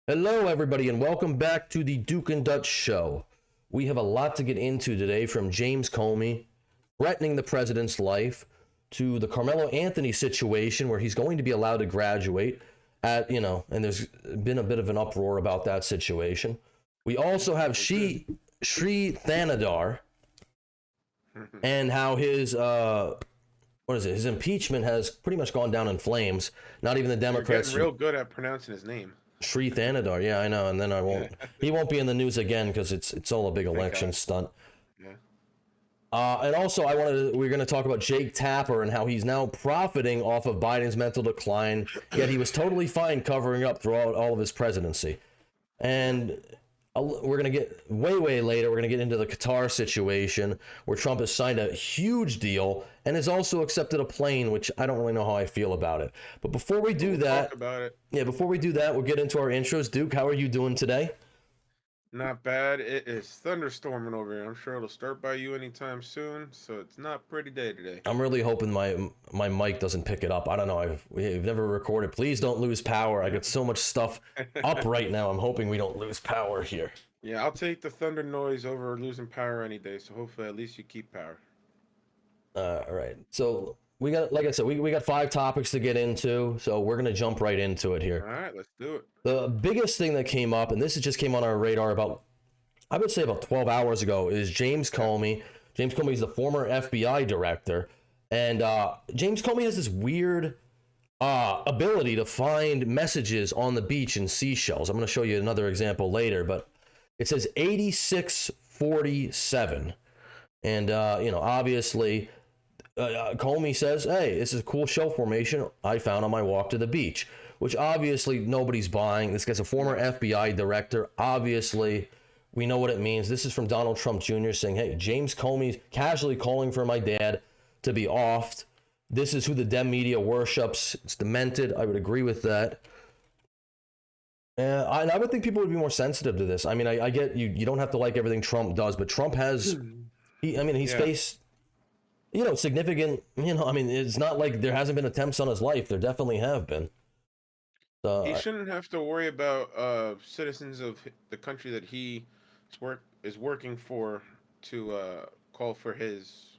Hello, everybody, and welcome back to the Duke and Dutch Show. We have a lot to get into today, from James Comey threatening the president's life to the Karmelo Anthony situation where he's going to be allowed to graduate and there's been a bit of an uproar about that situation. We also have Shri Thanedar and how his his impeachment has pretty much gone down in flames. Not even the Democrats. You're getting real good at pronouncing his name. Shri Thanedar, yeah, I know, and then I won't. He won't be in the news again because it's all a big election stunt. Yeah. And also, we're going to talk about Jake Tapper and how he's now profiting off of Biden's mental decline. Yet he was totally fine covering up throughout all of his presidency. And we're going to get way later. We're going to get into the Qatar situation where Trump has signed a huge deal and has also accepted a plane, which I don't really know how I feel about it. But before we do that, talk about it. Yeah, before we do that, we'll get into our intros. Duke, how are you doing today? Not bad. It is thunderstorming over here. I'm sure it'll start by you anytime soon, so it's not a pretty day today. I'm really hoping my mic doesn't pick it up. I don't know. We've never recorded. Please don't lose power. I got so much stuff up right now. I'm hoping we don't lose power here. Yeah, I'll take the thunder noise over losing power any day, so hopefully at least you keep power. All right. So we got, like I said, we got 5 topics to get into, so we're going to jump right into it here. All right, let's do it. The biggest thing that came up, and this just came on our radar I would say about 12 hours ago, is James Comey. James Comey is the former FBI director, and James Comey has this weird ability to find messages on the beach in seashells. I'm going to show you another example later, but it says 8647, and obviously Comey says, hey, this is a cool shell formation I found on my walk to the beach, which obviously nobody's buying. This guy's a former FBI director. Obviously, we know what it means. This is from Donald Trump Jr. saying, hey, James Comey's casually calling for my dad to be offed. This is who the Dem media worships. It's demented. I would agree with that. I would think people would be more sensitive to this. I mean, I get you don't have to like everything Trump does, but Trump has, he's faced, significant, it's not like there hasn't been attempts on his life. There definitely have been. He shouldn't have to worry about citizens of the country that he is working for to call for his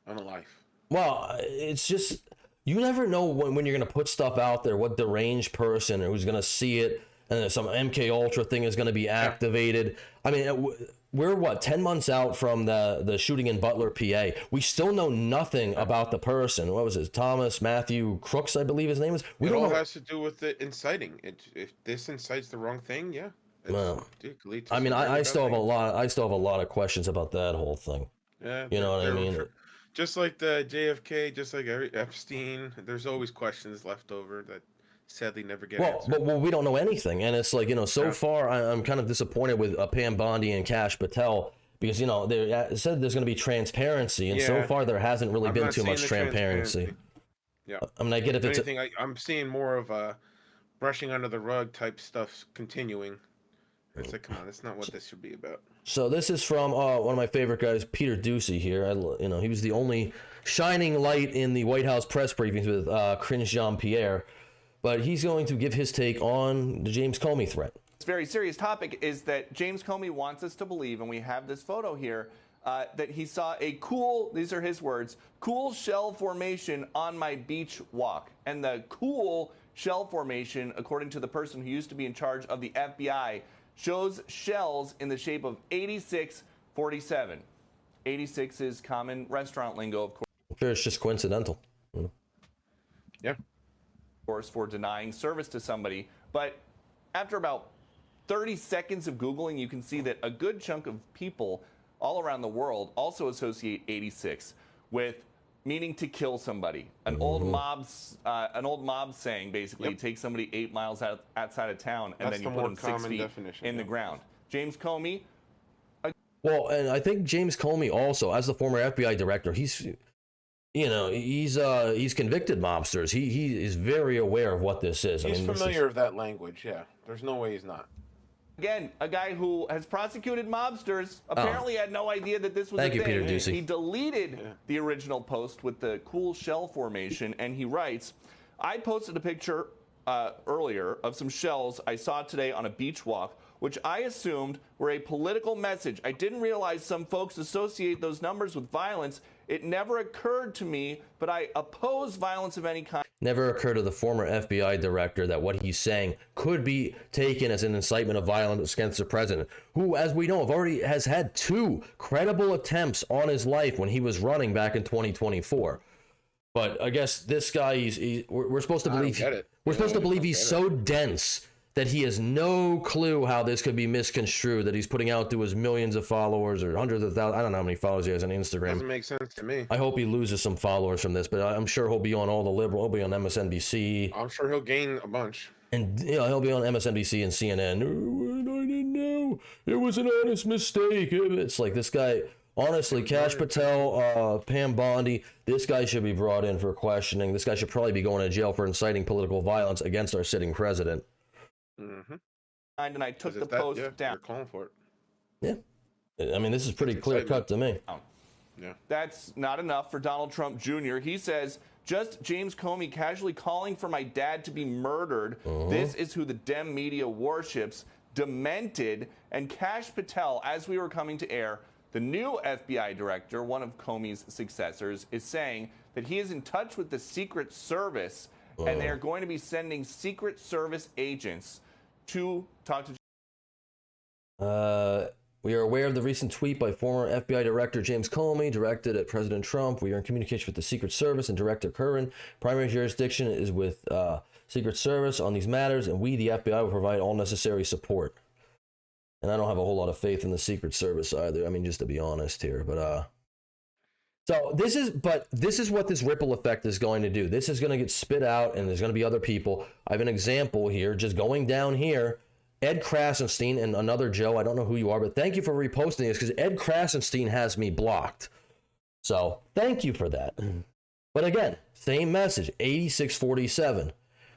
unalive. Well, it's just, you never know when you're going to put stuff out there, what deranged person who's going to see it, and some MK Ultra thing is going to be activated. I mean, we're 10 months out from the shooting in Butler, PA. We still know nothing about the person. What was it? Thomas Matthew Crooks, I believe his name is. It all has to do with it inciting. If this incites the wrong thing, yeah. Well, I still have a lot of questions about that whole thing. Yeah, you know what I mean. Just like the JFK, just like Epstein, there's always questions left over that sadly never get answered. Well, we don't know anything, and it's like, so far I'm kind of disappointed with Pam Bondi and Kash Patel, because they said there's going to be transparency, and so far there hasn't really been too much transparency. Yeah, I mean, I get if it's anything. I'm seeing more of a brushing under the rug type stuff continuing. It's like, come on, that's not what this should be about. So this is from one of my favorite guys, Peter Doocy here. He was the only shining light in the White House press briefings with Cringe Jean-Pierre, but he's going to give his take on the James Comey threat. This very serious topic is that James Comey wants us to believe, and we have this photo here, that he saw a cool, these are his words, cool shell formation on my beach walk. And the cool shell formation, according to the person who used to be in charge of the FBI, shows shells in the shape of 8647. 86 is common restaurant lingo, of course. I'm sure it's just coincidental. Yeah. Of course, for denying service to somebody. But after about 30 seconds of Googling, you can see that a good chunk of people all around the world also associate 86 with meaning to kill somebody. An old mob saying, basically, take somebody 8 miles outside of town, and then you put them 6 feet in the ground. James Comey. Well, and I think James Comey also, as the former FBI director, he's convicted mobsters. He is very aware of what this is. He's familiar with that language. Yeah, there's no way he's not. Again, a guy who has prosecuted mobsters apparently had no idea that this was a thing. Thank you, Peter Doocy. He deleted the original post with the cool shell formation, and he writes, I posted a picture earlier of some shells I saw today on a beach walk, which I assumed were a political message. I didn't realize some folks associate those numbers with violence. It never occurred to me, but I oppose violence of any kind. Never occurred to the former FBI director that what he's saying could be taken as an incitement of violence against the president, who, as we know, has had 2 credible attempts on his life when he was running back in 2024. But I guess this guy, we're supposed to believe he's so dense that he has no clue how this could be misconstrued, that he's putting out to his millions of followers or hundreds of thousands. I don't know how many followers he has on Instagram. Doesn't make sense to me. I hope he loses some followers from this, but I'm sure he'll be on all the liberal. He'll be on MSNBC. I'm sure he'll gain a bunch. And he'll be on MSNBC and CNN. Oh, I didn't know. It was an honest mistake. It's like this guy. Honestly, Kash Patel, Pam Bondi, this guy should be brought in for questioning. This guy should probably be going to jail for inciting political violence against our sitting president. Mm-hmm. And I took the post down. They're calling for it. Yeah. I mean, this is pretty clear cut to me. Yeah. That's not enough for Donald Trump Jr. He says, just James Comey casually calling for my dad to be murdered. This is who the Dem media worships. Demented. And Kash Patel, as we were coming to air, the new FBI director, one of Comey's successors, is saying that he is in touch with the Secret Service and they are going to be sending Secret Service agents to talk to. We are aware of the recent tweet by former FBI Director James Comey directed at President Trump. We are in communication with the Secret Service and Director Curran. Primary jurisdiction is with Secret Service on these matters, and we, the FBI, will provide all necessary support. And I don't have a whole lot of faith in the Secret Service either. I mean, just to be honest here, but so this is what this ripple effect is going to do. This is going to get spit out, and there's going to be other people. I have an example here, just going down here. Ed Krasenstein and another Joe, I don't know who you are, but thank you for reposting this because Ed Krasenstein has me blocked. So thank you for that. But again, same message, 8647.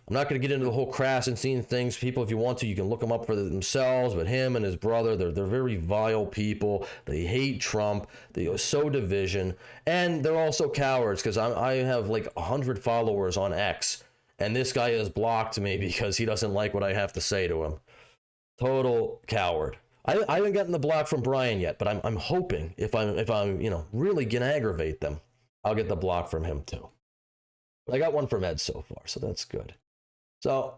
I'm not going to get into the whole Krasenstein things. People, if you want to, you can look them up for themselves. But him and his brother, they're very vile people. They hate Trump. They sow division. And they're also cowards because I have like 100 followers on X. And this guy has blocked me because he doesn't like what I have to say to him. Total coward. I haven't gotten the block from Brian yet, but I'm hoping if I'm really gonna aggravate them, I'll get the block from him too. But I got one from Ed so far, so that's good. So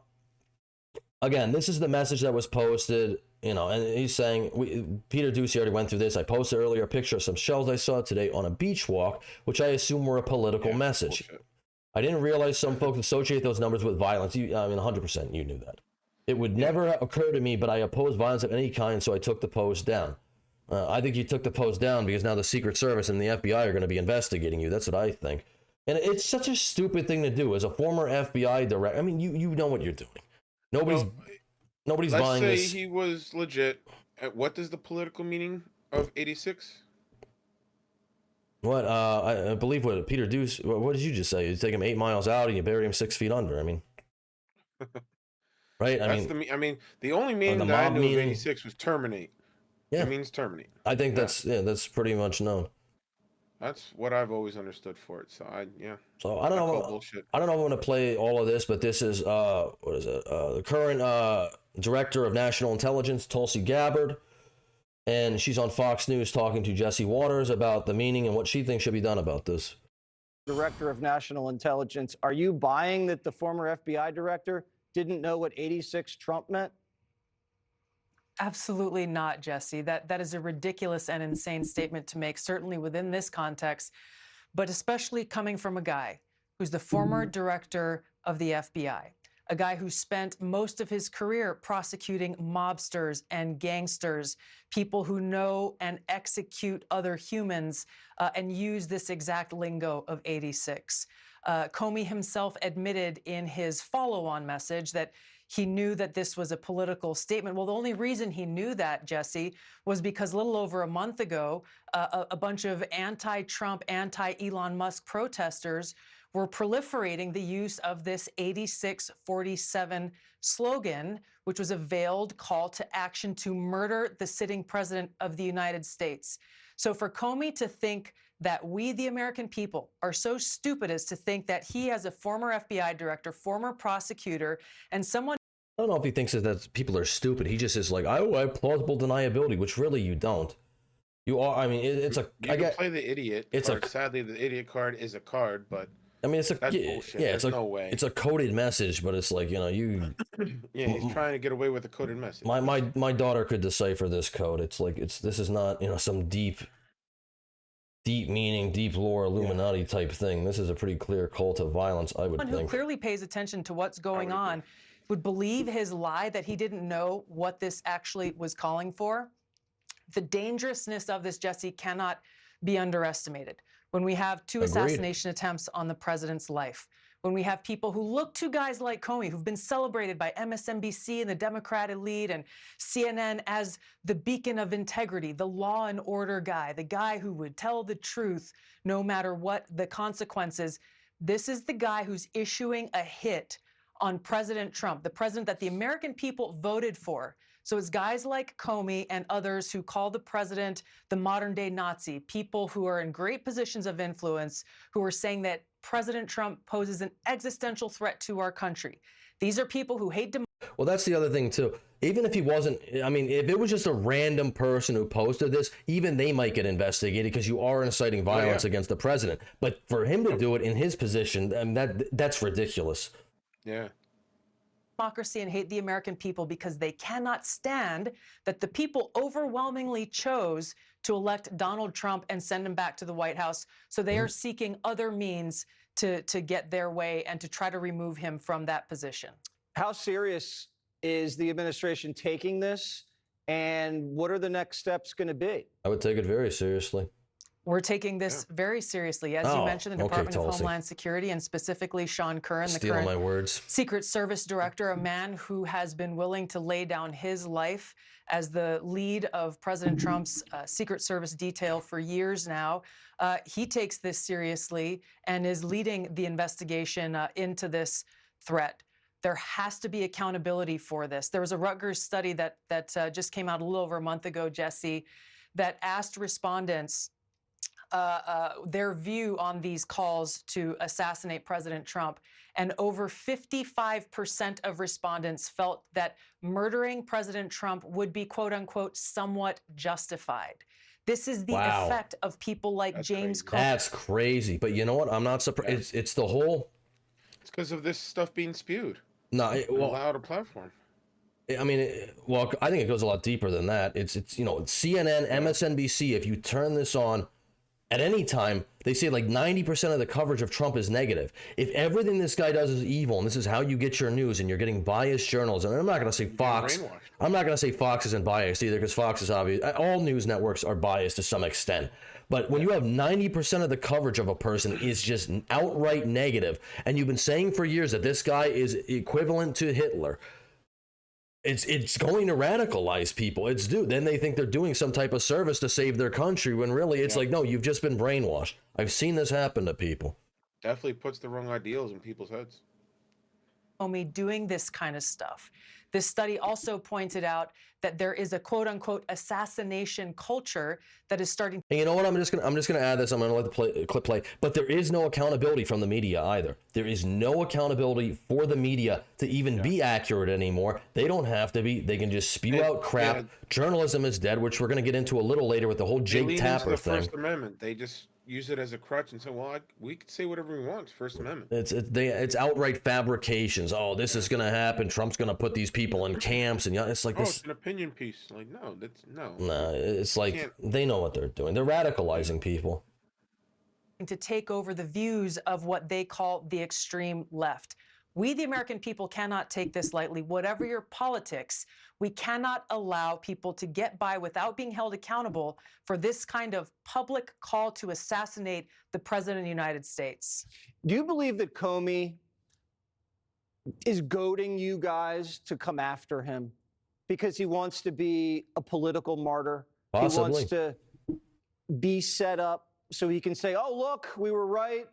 again, this is the message that was posted, and he's saying, Peter Ducey already went through this. I posted earlier a picture of some shells I saw today on a beach walk, which I assume were a political message. Bullshit. I didn't realize some folks associate those numbers with violence. 100% you knew that. It would never occur to me, but I oppose violence of any kind, so I took the post down. I think you took the post down because now the Secret Service and the FBI are going to be investigating you. That's what I think. And it's such a stupid thing to do. As a former FBI director, I mean, you know what you're doing. Nobody's buying this. Let's say he was legit. What is the political meaning of 86? What? I believe what Peter Deuce. What did you just say? You take him 8 miles out and you bury him 6 feet under. I mean, right? The only meaning that I knew of 86 was terminate. Yeah, it means terminate. I think that's pretty much known. That's what I've always understood for it. So So I don't know. I don't know if I'm going to play all of this, but this is the current director of national intelligence, Tulsi Gabbard, and she's on Fox News talking to Jesse Waters about the meaning and what she thinks should be done about this. Director of National Intelligence, are you buying that the former FBI director didn't know what 86 Trump meant? Absolutely not, Jesse. That is a ridiculous and insane statement to make, certainly within this context, but especially coming from a guy who's the former director of the FBI, a guy who spent most of his career prosecuting mobsters and gangsters, people who know and execute other humans and use this exact lingo of 86. Comey himself admitted in his follow-on message that he knew that this was a political statement. Well, the only reason he knew that, Jesse, was because a little over a month ago, a bunch of anti-Trump, anti-Elon Musk protesters were proliferating the use of this 8647 slogan, which was a veiled call to action to murder the sitting president of the United States. So for Comey to think that we, the American people, are so stupid as to think that he, as a former FBI director, former prosecutor, and someone— I don't know if he thinks that people are stupid. He just is like, I have plausible deniability, which really you don't. You are. I mean, it's a. You can play the idiot it's card. Sadly, the idiot card is a card, but I mean, it's a. that's bullshit. Yeah, There's it's no way. It's a coded message, but it's like, you know, you. Yeah, he's trying to get away with a coded message. My daughter could decipher this code. It's like this is not, you know, some deep meaning, deep lore, Illuminati type thing. This is a pretty clear cult of violence, I would someone think. who clearly pays attention to what's going on would believe his lie that he didn't know what this actually was calling for. The dangerousness of this, Jesse, cannot be underestimated. When we have two assassination attempts on the president's life, when we have people who look to guys like Comey, who've been celebrated by MSNBC and the Democrat elite and CNN as the beacon of integrity, the law and order guy, the guy who would tell the truth no matter what the consequences. This is the guy who's issuing a hit on President Trump, the president that the American people voted for. So it's guys like Comey and others who call the president the modern day Nazi, people who are in great positions of influence, who are saying that President Trump poses an existential threat to our country. These are people who hate democracy. Well, that's the other thing too. Even if he wasn't, I mean, if it was just a random person who posted this, even they might get investigated because you are inciting violence against the president. But for him to do it in his position, that's ridiculous. Yeah. Democracy and hate the American people because they cannot stand that the people overwhelmingly chose to elect Donald Trump and send him back to the White House. So they are seeking other means to get their way and to try to remove him from that position. How serious is the administration taking this, and what are the next steps going to be? I would take it very seriously. We're taking this very seriously. As you mentioned, the Department of Homeland Security, and specifically Sean Curran, the current my words. Secret Service director, a man who has been willing to lay down his life as the lead of President Trump's Secret Service detail for years now. He takes this seriously and is leading the investigation into this threat. There has to be accountability for this. There was a Rutgers study that just came out a little over a month ago, Jesse, that asked respondents their view on these calls to assassinate President Trump. And over 55% of respondents felt that murdering President Trump would be, quote unquote, somewhat justified. This is the effect of people like James Comey. That's crazy. But you know what? I'm not surprised. It's the whole. It's because of this stuff being spewed. No, allowed a platform. I mean, I think it goes a lot deeper than that. It's CNN, MSNBC. If you turn this on at any time, they say like 90% of the coverage of Trump is negative. If everything this guy does is evil, and this is how you get your news, and you're getting biased journalism, and I'm not going to say Fox. I'm not going to say Fox isn't biased either, because Fox is obvious. All news networks are biased to some extent. But when you have 90% of the coverage of a person is just outright negative, and you've been saying for years that this guy is equivalent to Hitler, it's going to radicalize people. Then they think they're doing some type of service to save their country, when really it's like, no, you've just been brainwashed. I've seen this happen to people. Definitely puts the wrong ideals in people's heads. Comey doing this kind of stuff. This study also pointed out that there is a quote unquote assassination culture that is starting. And you know what? I'm just gonna add this. I'm gonna let the clip play. But there is no accountability from the media either. There is no accountability for the media to even be accurate anymore. They don't have to be. They can just spew out crap. Journalism is dead, which we're gonna get into a little later with the whole Jake Tapper the thing. First Amendment. They just use it as a crutch and say, well, we could say whatever we want. First Amendment. It's outright fabrications. Oh, this is going to happen. Trump's going to put these people in camps, and it's like this. It's an opinion piece. Like, no, that's no. Nah, it's like they know what they're doing. They're radicalizing people to take over the views of what they call the extreme left. We, the American people, cannot take this lightly. Whatever your politics, we cannot allow people to get by without being held accountable for this kind of public call to assassinate the President of the United States. Do you believe that Comey is goading you guys to come after him because he wants to be a political martyr? Possibly. He wants to be set up so he can say, oh, look, we were right.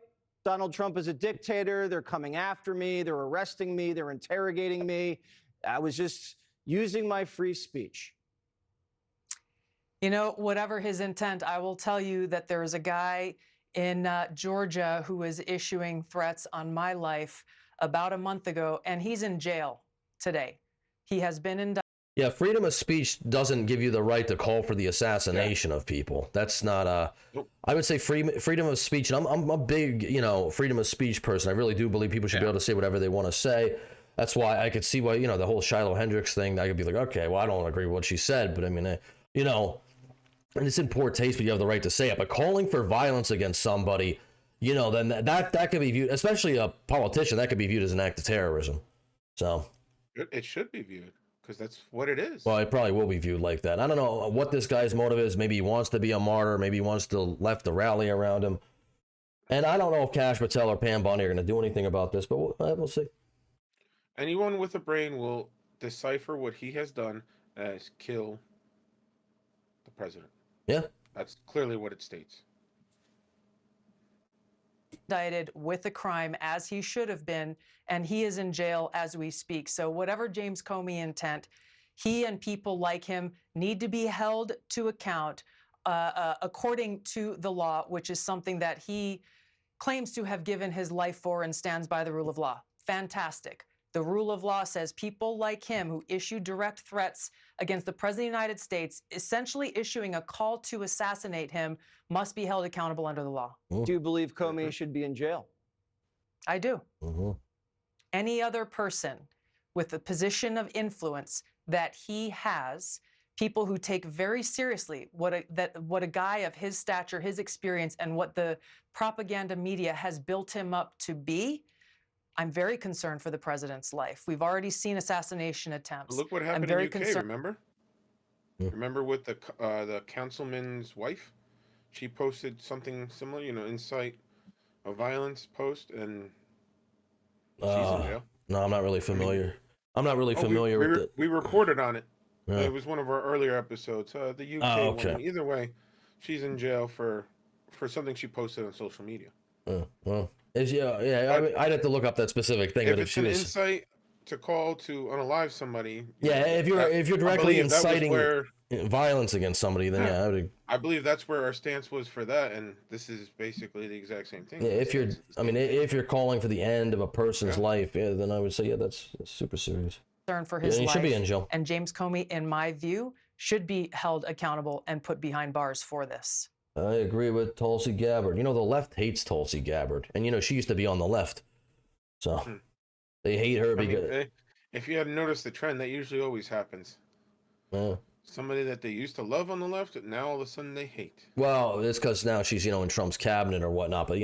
Donald Trump is a dictator. They're coming after me. They're arresting me. They're interrogating me. I was just using my free speech. You know, whatever his intent, I will tell you that there is a guy in Georgia who is issuing threats on my life about a month ago, and he's in jail today. He has been indicted. Yeah, freedom of speech doesn't give you the right to call for the assassination of people. That's not I would say freedom of speech, and I'm a big, freedom of speech person. I really do believe people should be able to say whatever they want to say. That's why I could see why, the whole Shiloh Hendricks thing, I could be like, okay, well, I don't agree with what she said, but I mean, and it's in poor taste, but you have the right to say it. But calling for violence against somebody, then that could be viewed, especially a politician, that could be viewed as an act of terrorism. So it should be viewed, because that's what it is. Well, it probably will be viewed like that. I don't know what this guy's motive is. Maybe he wants to be a martyr. Maybe he wants the left to rally around him. And I don't know if Kash Patel or Pam Bondi are going to do anything about this, but we'll see. Anyone with a brain will decipher what he has done as kill the president. Yeah. That's clearly what it states. Indicted with a crime as he should have been, and he is in jail as we speak. So whatever James Comey intent, he and people like him need to be held to account according to the law, which is something that he claims to have given his life for and stands by the rule of law. Fantastic. The rule of law says people like him who issue direct threats against the President of the United States, essentially issuing a call to assassinate him, must be held accountable under the law. Do you believe Comey should be in jail? I do. Mm-hmm. Any other person with the position of influence that he has, people who take very seriously what a guy of his stature, his experience, and what the propaganda media has built him up to be, I'm very concerned for the president's life. We've already seen assassination attempts. Look what happened in UK, remember? Remember with the councilman's wife? She posted something similar, incite a violence post, and she's in jail. No, I'm not really familiar. I'm not really familiar with it. We reported on it. Yeah. It was one of our earlier episodes. The UK one. Either way, she's in jail for something she posted on social media. Well, I'd have to look up that specific thing. If but it's an incite to call to unalive somebody, if you're directly inciting violence against somebody, then I believe that's where our stance was for that, and this is basically the exact same thing. Yeah, if you're calling for the end of a person's life, then I would say that's super serious. Concern for his life, he should be in jail. And James Comey, in my view, should be held accountable and put behind bars for this. I agree with Tulsi Gabbard. The left hates Tulsi Gabbard, and she used to be on the left, so they hate her because. If you hadn't noticed the trend, that usually always happens. Somebody that they used to love on the left, now all of a sudden they hate. Well, it's because now she's in Trump's cabinet or whatnot. But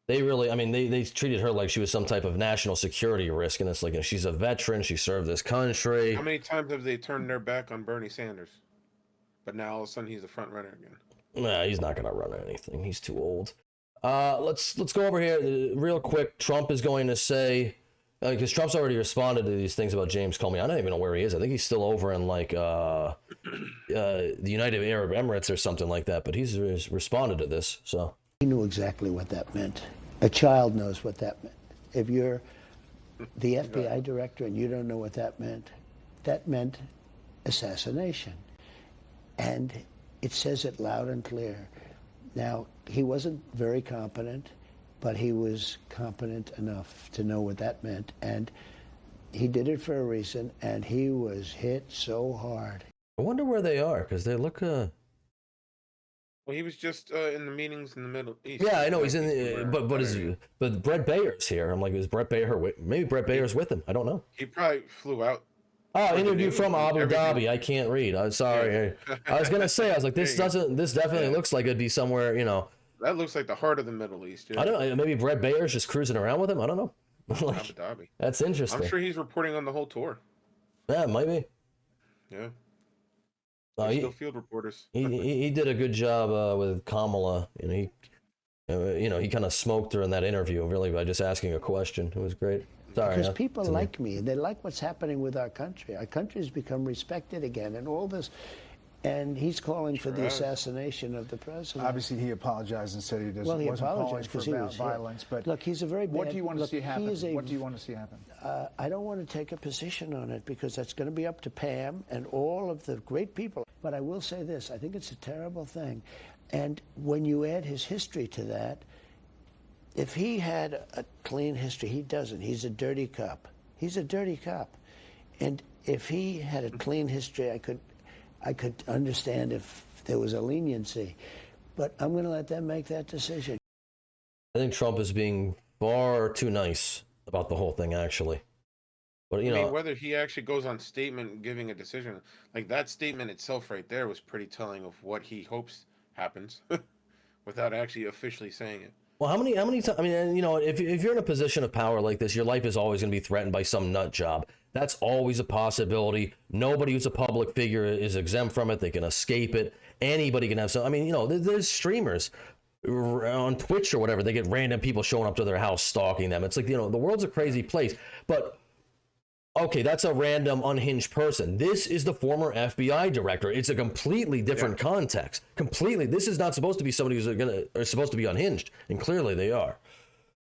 they really, they treated her like she was some type of national security risk, and it's like she's a veteran. She served this country. How many times have they turned their back on Bernie Sanders? But now all of a sudden he's the front runner again. Nah, he's not going to run anything. He's too old. Let's go over here real quick. Trump is going to say, because Trump's already responded to these things about James Comey. I don't even know where he is. I think he's still over in the United Arab Emirates or something like that. But he's responded to this. So he knew exactly what that meant. A child knows what that meant. If you're the FBI director and you don't know what that meant assassination. And it says it loud and clear. Now, he wasn't very competent, but he was competent enough to know what that meant. And he did it for a reason, and he was hit so hard. I wonder where they are, because they look... Well, he was just in the meetings in the Middle East. Yeah, I know he's in the... But Brett Bayer's here. I'm like, is Brett Bayer... Maybe Brett Bayer's with him. I don't know. He probably flew out. Oh, interview from Abu Dhabi. I can't read. I'm sorry. I was gonna say. I was like, this definitely looks like it'd be somewhere. That looks like the heart of the Middle East. I don't know. Maybe Brett Bayer's just cruising around with him. I don't know. Abu Dhabi. That's interesting. I'm sure he's reporting on the whole tour. Yeah, might be. Yeah. Still field reporters. he did a good job with Kamala. He kind of smoked her in that interview, really, by just asking a question. It was great. Sorry, because people like me. They like what's happening with our country. Our country's become respected again, and all this. And he's calling for the Sure has. assassination of the president. Obviously, he apologized and said he doesn't. Well, he wasn't calling apologized for because he was violence. But look, he's a very bad. what do you want to look, see happen? he is a- What do you want to see happen? I don't want to take a position on it because that's going to be up to Pam and all of the great people. But I will say this: I think it's a terrible thing, and when you add his history to that, if he had a clean history, he doesn't. He's a dirty cop. He's a dirty cop, and if he had a clean history, I could understand if there was a leniency, but I'm going to let them make that decision. I think Trump is being far too nice about the whole thing, actually. But, you I know, mean, whether he actually goes on statement giving a decision, like that statement itself right there was pretty telling of what he hopes happens without actually officially saying it. well, how many times, I mean, and, you know, if you're in a position of power like this, your life is always going to be threatened by some nut job. That's always a possibility. Nobody who's a public figure is exempt from it. They can escape it. Anybody can have some. I mean, you know, there's streamers on Twitch or whatever. They get random people showing up to their house stalking them. It's like, you know, the world's a crazy place. But okay, that's a random unhinged person. This is the former FBI director. It's a completely different context. Completely. This is not supposed to be somebody who's supposed to be unhinged, and clearly they are.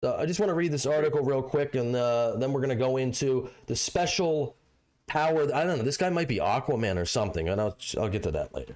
I just want to read this article real quick, and then we're going to go into the special power. I don't know. This guy might be Aquaman or something, and I'll get to that later.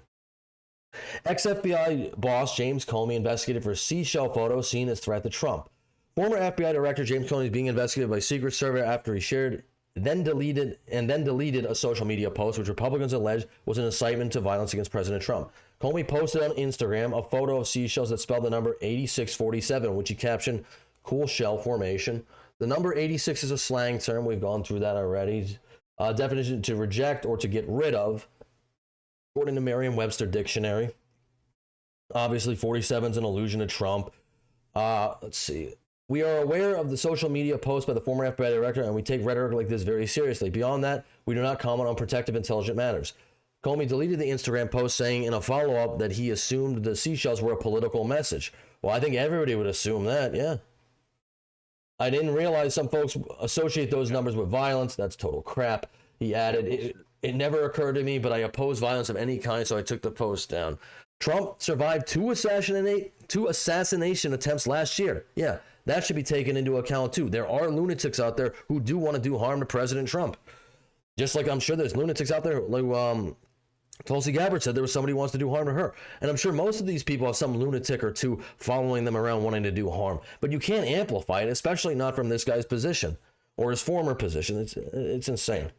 Ex-FBI boss James Comey investigated for seashell photos seen as threat to Trump. Former FBI Director James Comey is being investigated by Secret Service after he shared, then deleted a social media post which Republicans alleged was an incitement to violence against President Trump. Comey posted on Instagram a photo of seashells that spelled the number 8647, which he captioned, "Cool shell formation." The number 86 is a slang term. We've gone through that already. Definition: to reject or to get rid of, according to Merriam-Webster Dictionary. Obviously, 47 is an allusion to Trump. Let's see. We are aware of the social media post by the former FBI director, and we take rhetoric like this very seriously. Beyond that, we do not comment on protective intelligent matters. Comey deleted the Instagram post, saying in a follow-up that he assumed the seashells were a political message. Well, I think everybody would assume that, yeah. I didn't realize some folks associate those numbers with violence. That's total crap. He added, it never occurred to me, but I oppose violence of any kind, so I took the post down. Trump survived two assassination attempts last year. Yeah, that should be taken into account too. There are lunatics out there who do want to do harm to President Trump. Just like I'm sure there's lunatics out there, like Tulsi Gabbard said there was somebody who wants to do harm to her. And I'm sure most of these people have some lunatic or two following them around wanting to do harm. But you can't amplify it, especially not from this guy's position or his former position. It's insane.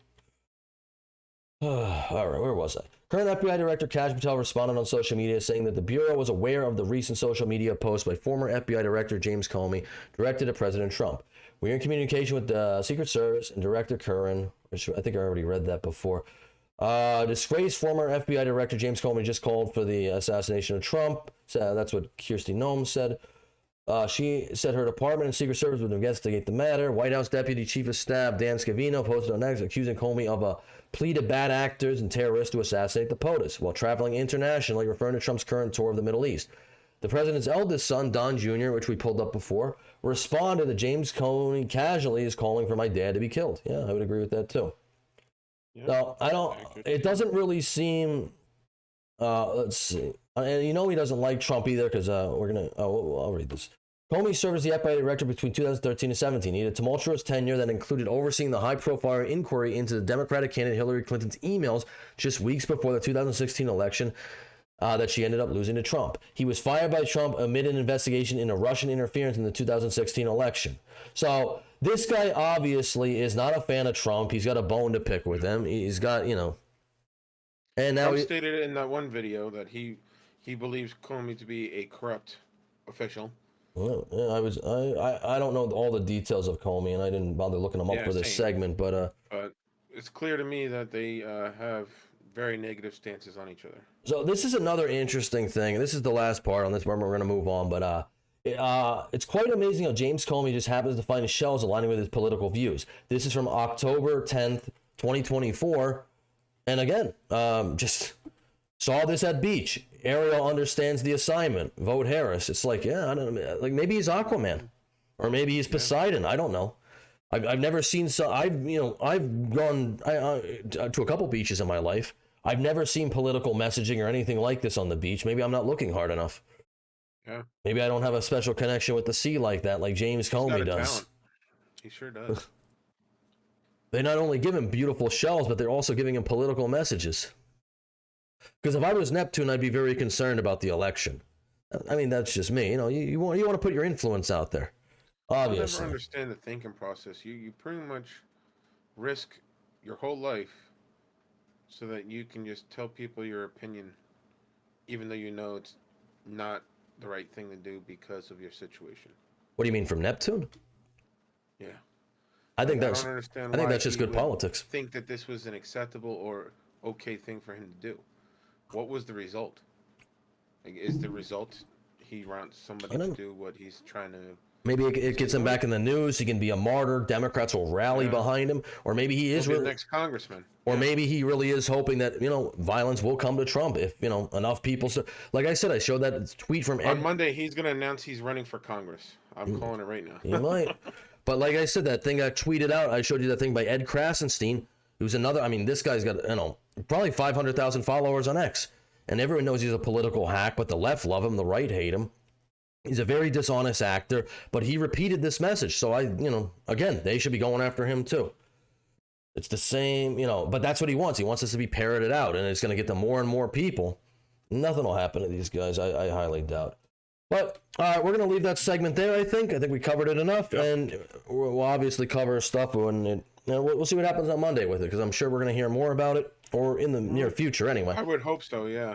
All right, where was I? Current FBI Director Kash Patel responded on social media saying that the Bureau was aware of the recent social media post by former FBI Director James Comey directed at President Trump. We are in communication with the Secret Service and Director Curran, which I think I already read that before. Disgraced former FBI Director James Comey just called for the assassination of Trump. So that's what Kirstie Noem said. She said her department and Secret Service would investigate the matter. White House Deputy Chief of Staff Dan Scavino posted on X accusing Comey of a plea to bad actors and terrorists to assassinate the POTUS while traveling internationally, referring to Trump's current tour of the Middle East. The president's eldest son, Don Jr., which we pulled up before, responded that James Comey casually is calling for my dad to be killed. Yeah, I would agree with that too. Yeah. No, I don't. It doesn't really seem. Let's see. And you know he doesn't like Trump either because we're gonna. I'll read this. Comey served as the FBI director between 2013 and 17. He had a tumultuous tenure that included overseeing the high-profile inquiry into the Democratic candidate Hillary Clinton's emails just weeks before the 2016 election that she ended up losing to Trump. He was fired by Trump amid an investigation into Russian interference in the 2016 election. So this guy obviously is not a fan of Trump. He's got a bone to pick with him. He's got, you know. And now Trump stated in that one video that he believes Comey to be a corrupt official. Well, yeah, I don't know all the details of Comey, and I didn't bother looking him up for this segment, but it's clear to me that they have very negative stances on each other. So this is another interesting thing, and this is the last part on this where we're going to move on, but it's quite amazing how James Comey just happens to find his shells aligning with his political views. This is from October 10th, 2024, and again, just saw this at beach. Ariel understands the assignment. Vote Harris. It's like, yeah, I don't know. Like maybe he's Aquaman, or maybe he's Poseidon. I don't know. I've never seen so. I've gone to a couple beaches in my life. I've never seen political messaging or anything like this on the beach. Maybe I'm not looking hard enough. Yeah. Maybe I don't have a special connection with the sea like that, like James Comey does. Talent. He sure does. They not only give him beautiful shells, but they're also giving him political messages. Because if I was Neptune, I'd be very concerned about the election. I mean, that's just me. You want to put your influence out there. Obviously. I'll never understand the thinking process. You pretty much risk your whole life so that you can just tell people your opinion, even though you know it's not the right thing to do because of your situation. What do you mean, from Neptune? Yeah. I think don't understand why that's just he good would politics. Think that this was an acceptable or okay thing for him to do. What was the result? Like, is the result he wants somebody to do what he's trying to? Maybe it gets him back in the news. He can be a martyr. Democrats will rally behind him, or maybe he is the next congressman. Or maybe he really is hoping that violence will come to Trump if enough people. Like I said, I showed that tweet from on Monday. He's going to announce he's running for Congress. I'm calling it right now. He might, but like I said, that thing got tweeted out. I showed you that thing by Ed Krasenstein, who's another. I mean, this guy's got probably 500,000 followers on X, and everyone knows he's a political hack. But the left love him, the right hate him. He's a very dishonest actor, but he repeated this message. So again, they should be going after him too. It's the same, but that's what he wants. He wants us to be parroted out, and it's going to get to more and more people. Nothing will happen to these guys, I highly doubt. But we're going to leave that segment there, I think. I think we covered it enough, and we'll obviously cover stuff when we'll see what happens on Monday with it, because I'm sure we're going to hear more about it, or in the near future anyway. I would hope so, yeah.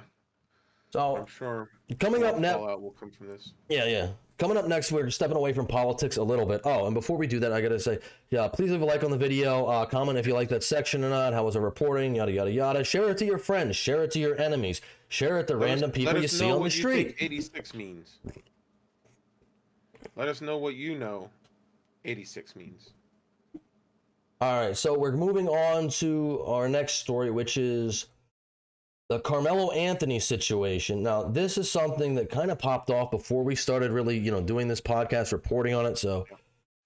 So I'm sure coming up next, fallout will come from this. Yeah. Coming up next, we're stepping away from politics a little bit. Oh, and before we do that, I gotta say, please leave a like on the video. Comment if you like that section or not. How was the reporting? Yada yada yada. Share it to your friends. Share it to your enemies. Share it to random people you see on the street. 86 means. Let us know what you know 86 means. All right, so we're moving on to our next story, which is the Karmelo Anthony situation. Now, this is something that kind of popped off before we started really, doing this podcast, reporting on it. So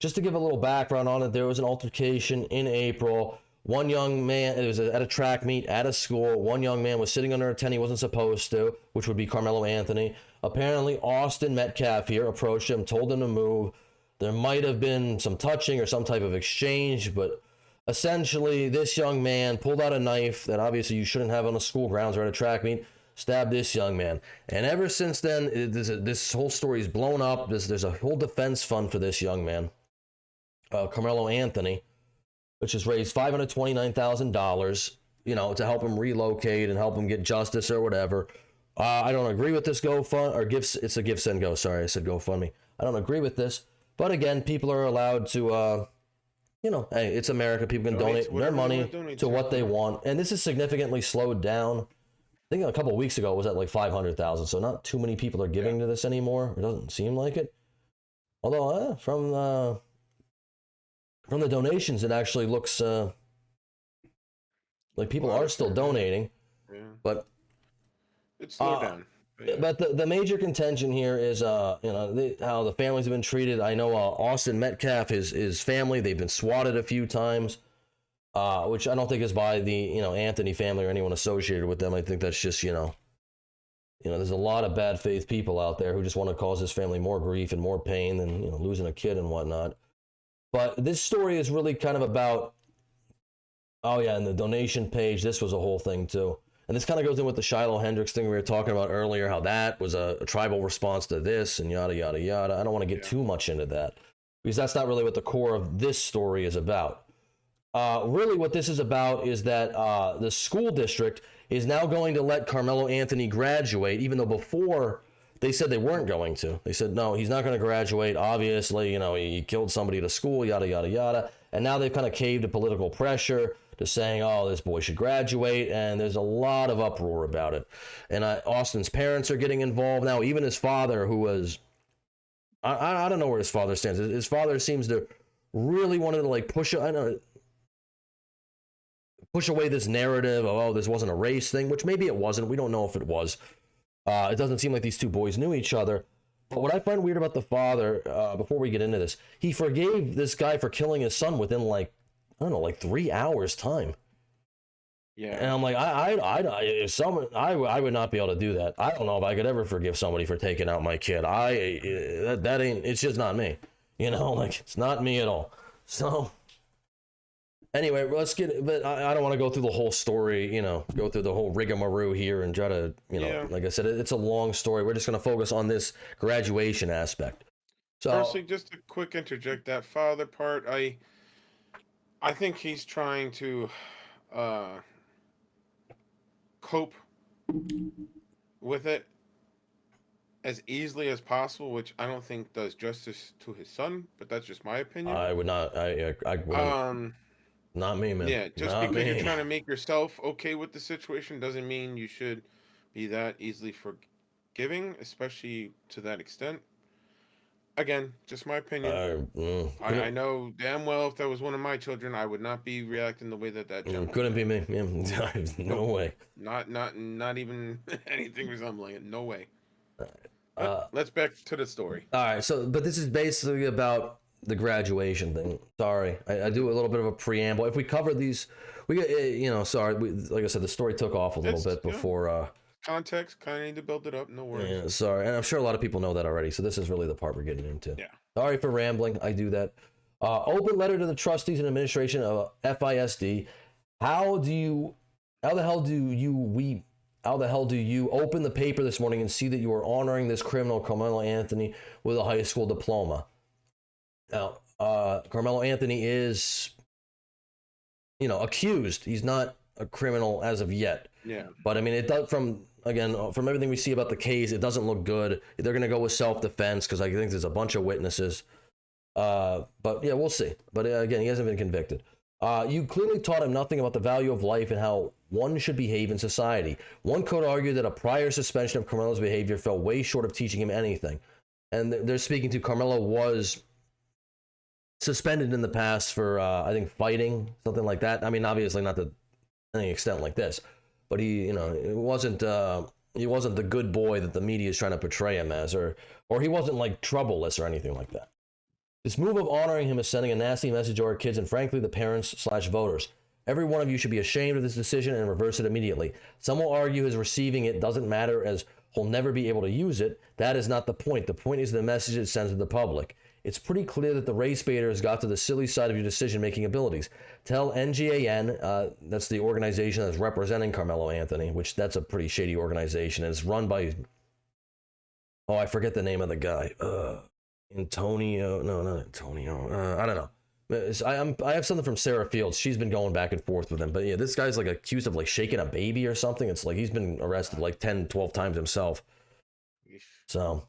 just to give a little background on it, there was an altercation in April. One young man, it was at a track meet at a school. One young man was sitting under a tent he wasn't supposed to, which would be Karmelo Anthony. Apparently, Austin Metcalf here approached him, told him to move. There might have been some touching or some type of exchange, but essentially, this young man pulled out a knife that obviously you shouldn't have on a school grounds or at a track meet, stabbed this young man. And ever since then, this whole story is blown up. There's a whole defense fund for this young man, Karmelo Anthony, which has raised $529,000, to help him relocate and help him get justice or whatever. I don't agree with this GoFund, or it's a Give, Send, Go. Sorry, I said GoFundMe. I don't agree with this. But again, people are allowed to... hey, it's America. People can donate their money to what they want. And this is significantly slowed down. I think a couple of weeks ago it was at like 500,000. So not too many people are giving to this anymore. It doesn't seem like it. Although from the donations, it actually looks like people are still donating. Yeah. But it's slowed down. But the major contention here is, how the families have been treated. I know Austin Metcalf, his family, they've been swatted a few times, which I don't think is by the, Anthony family or anyone associated with them. I think that's just, there's a lot of bad faith people out there who just want to cause his family more grief and more pain than, losing a kid and whatnot. But this story is really kind of about, and the donation page, this was a whole thing too. And this kind of goes in with the Shiloh Hendricks thing we were talking about earlier, how that was a tribal response to this and yada, yada, yada. I don't want to get too much into that because that's not really what the core of this story is about. Really what this is about is that the school district is now going to let Karmelo Anthony graduate, even though before they said they weren't going to. They said, no, he's not going to graduate. Obviously, he killed somebody at a school, yada, yada, yada. And now they've kind of caved to political pressure to saying, this boy should graduate, and there's a lot of uproar about it. And Austin's parents are getting involved now, even his father, who was, I don't know where his father stands. His father seems to really wanted to push away this narrative of, this wasn't a race thing, which maybe it wasn't. We don't know if it was. It doesn't seem like these two boys knew each other. But what I find weird about the father, before we get into this, he forgave this guy for killing his son within 3 hours time. Yeah. And I'm like, if someone, I would not be able to do that. I don't know if I could ever forgive somebody for taking out my kid. That ain't, it's just not me. You know, like, it's not me at all. So, anyway, let's get, but I don't want to go through the whole story, you know, go through the whole rigmarole here and try to, you know, Yeah. like I said, it's a long story. We're just going to focus on this graduation aspect. So, Personally, just to quick interject that father part, I think he's trying to cope with it as easily as possible, which I don't think does justice to his son, but that's just my opinion. I would not, I wouldn't, not me, man. Yeah, just Not because you're me. trying to make yourself okay with the situation doesn't mean you should be that easily forgiving, especially to that extent. Again, just my opinion. I know damn well if that was one of my children, I would not be reacting the way that gentleman. Couldn't be me. Yeah, no way. Not even anything resembling it. No way. Let's back to the story. All right, so but this is basically about the graduation thing. Sorry, I do a little bit of a preamble. If we cover these, we get, you know, sorry, like I said, the story took off a little bit before. Context, kind of need to build it up. No worries. Yeah, sorry, and I'm sure a lot of people know that already. So this is really the part we're getting into. Yeah. Sorry for rambling. I do that. Open letter to the trustees and administration of FISD. How the hell do you open the paper this morning and see that you are honoring this criminal, Karmelo Anthony, with a high school diploma? Now, Karmelo Anthony is, you know, accused. He's not a criminal as of yet. Yeah. But I mean, it does from everything we see about the case, it doesn't look good. They're going to go with self-defense because I think there's a bunch of witnesses. But yeah, we'll see. But again, he hasn't been convicted. You clearly taught him nothing about the value of life and how one should behave in society. One could argue that a prior suspension of Karmelo's behavior fell way short of teaching him anything. And they're speaking to Karmelo was suspended in the past for, I think, fighting, something like that. I mean, obviously not to any extent like this, but he wasn't the good boy that the media is trying to portray him as, or he wasn't like troubleless or anything like that. This move of honoring him is sending a nasty message to our kids and frankly the parents/voters. Every one of you should be ashamed of this decision and reverse it immediately. Some will argue his receiving it doesn't matter as he'll never be able to use it. That is not the point. The point is the message it sends to the public. It's pretty clear that the race baiters got to the silly side of your decision-making abilities. Tell NGAN, that's the organization that's representing Karmelo Anthony, which that's a pretty shady organization. It's run by, I forget the name of the guy. Antonio, no, not Antonio. I don't know. I have something from Sarah Fields. She's been going back and forth with him. But yeah, this guy's like accused of like shaking a baby or something. It's like he's been arrested like 10, 12 times himself. So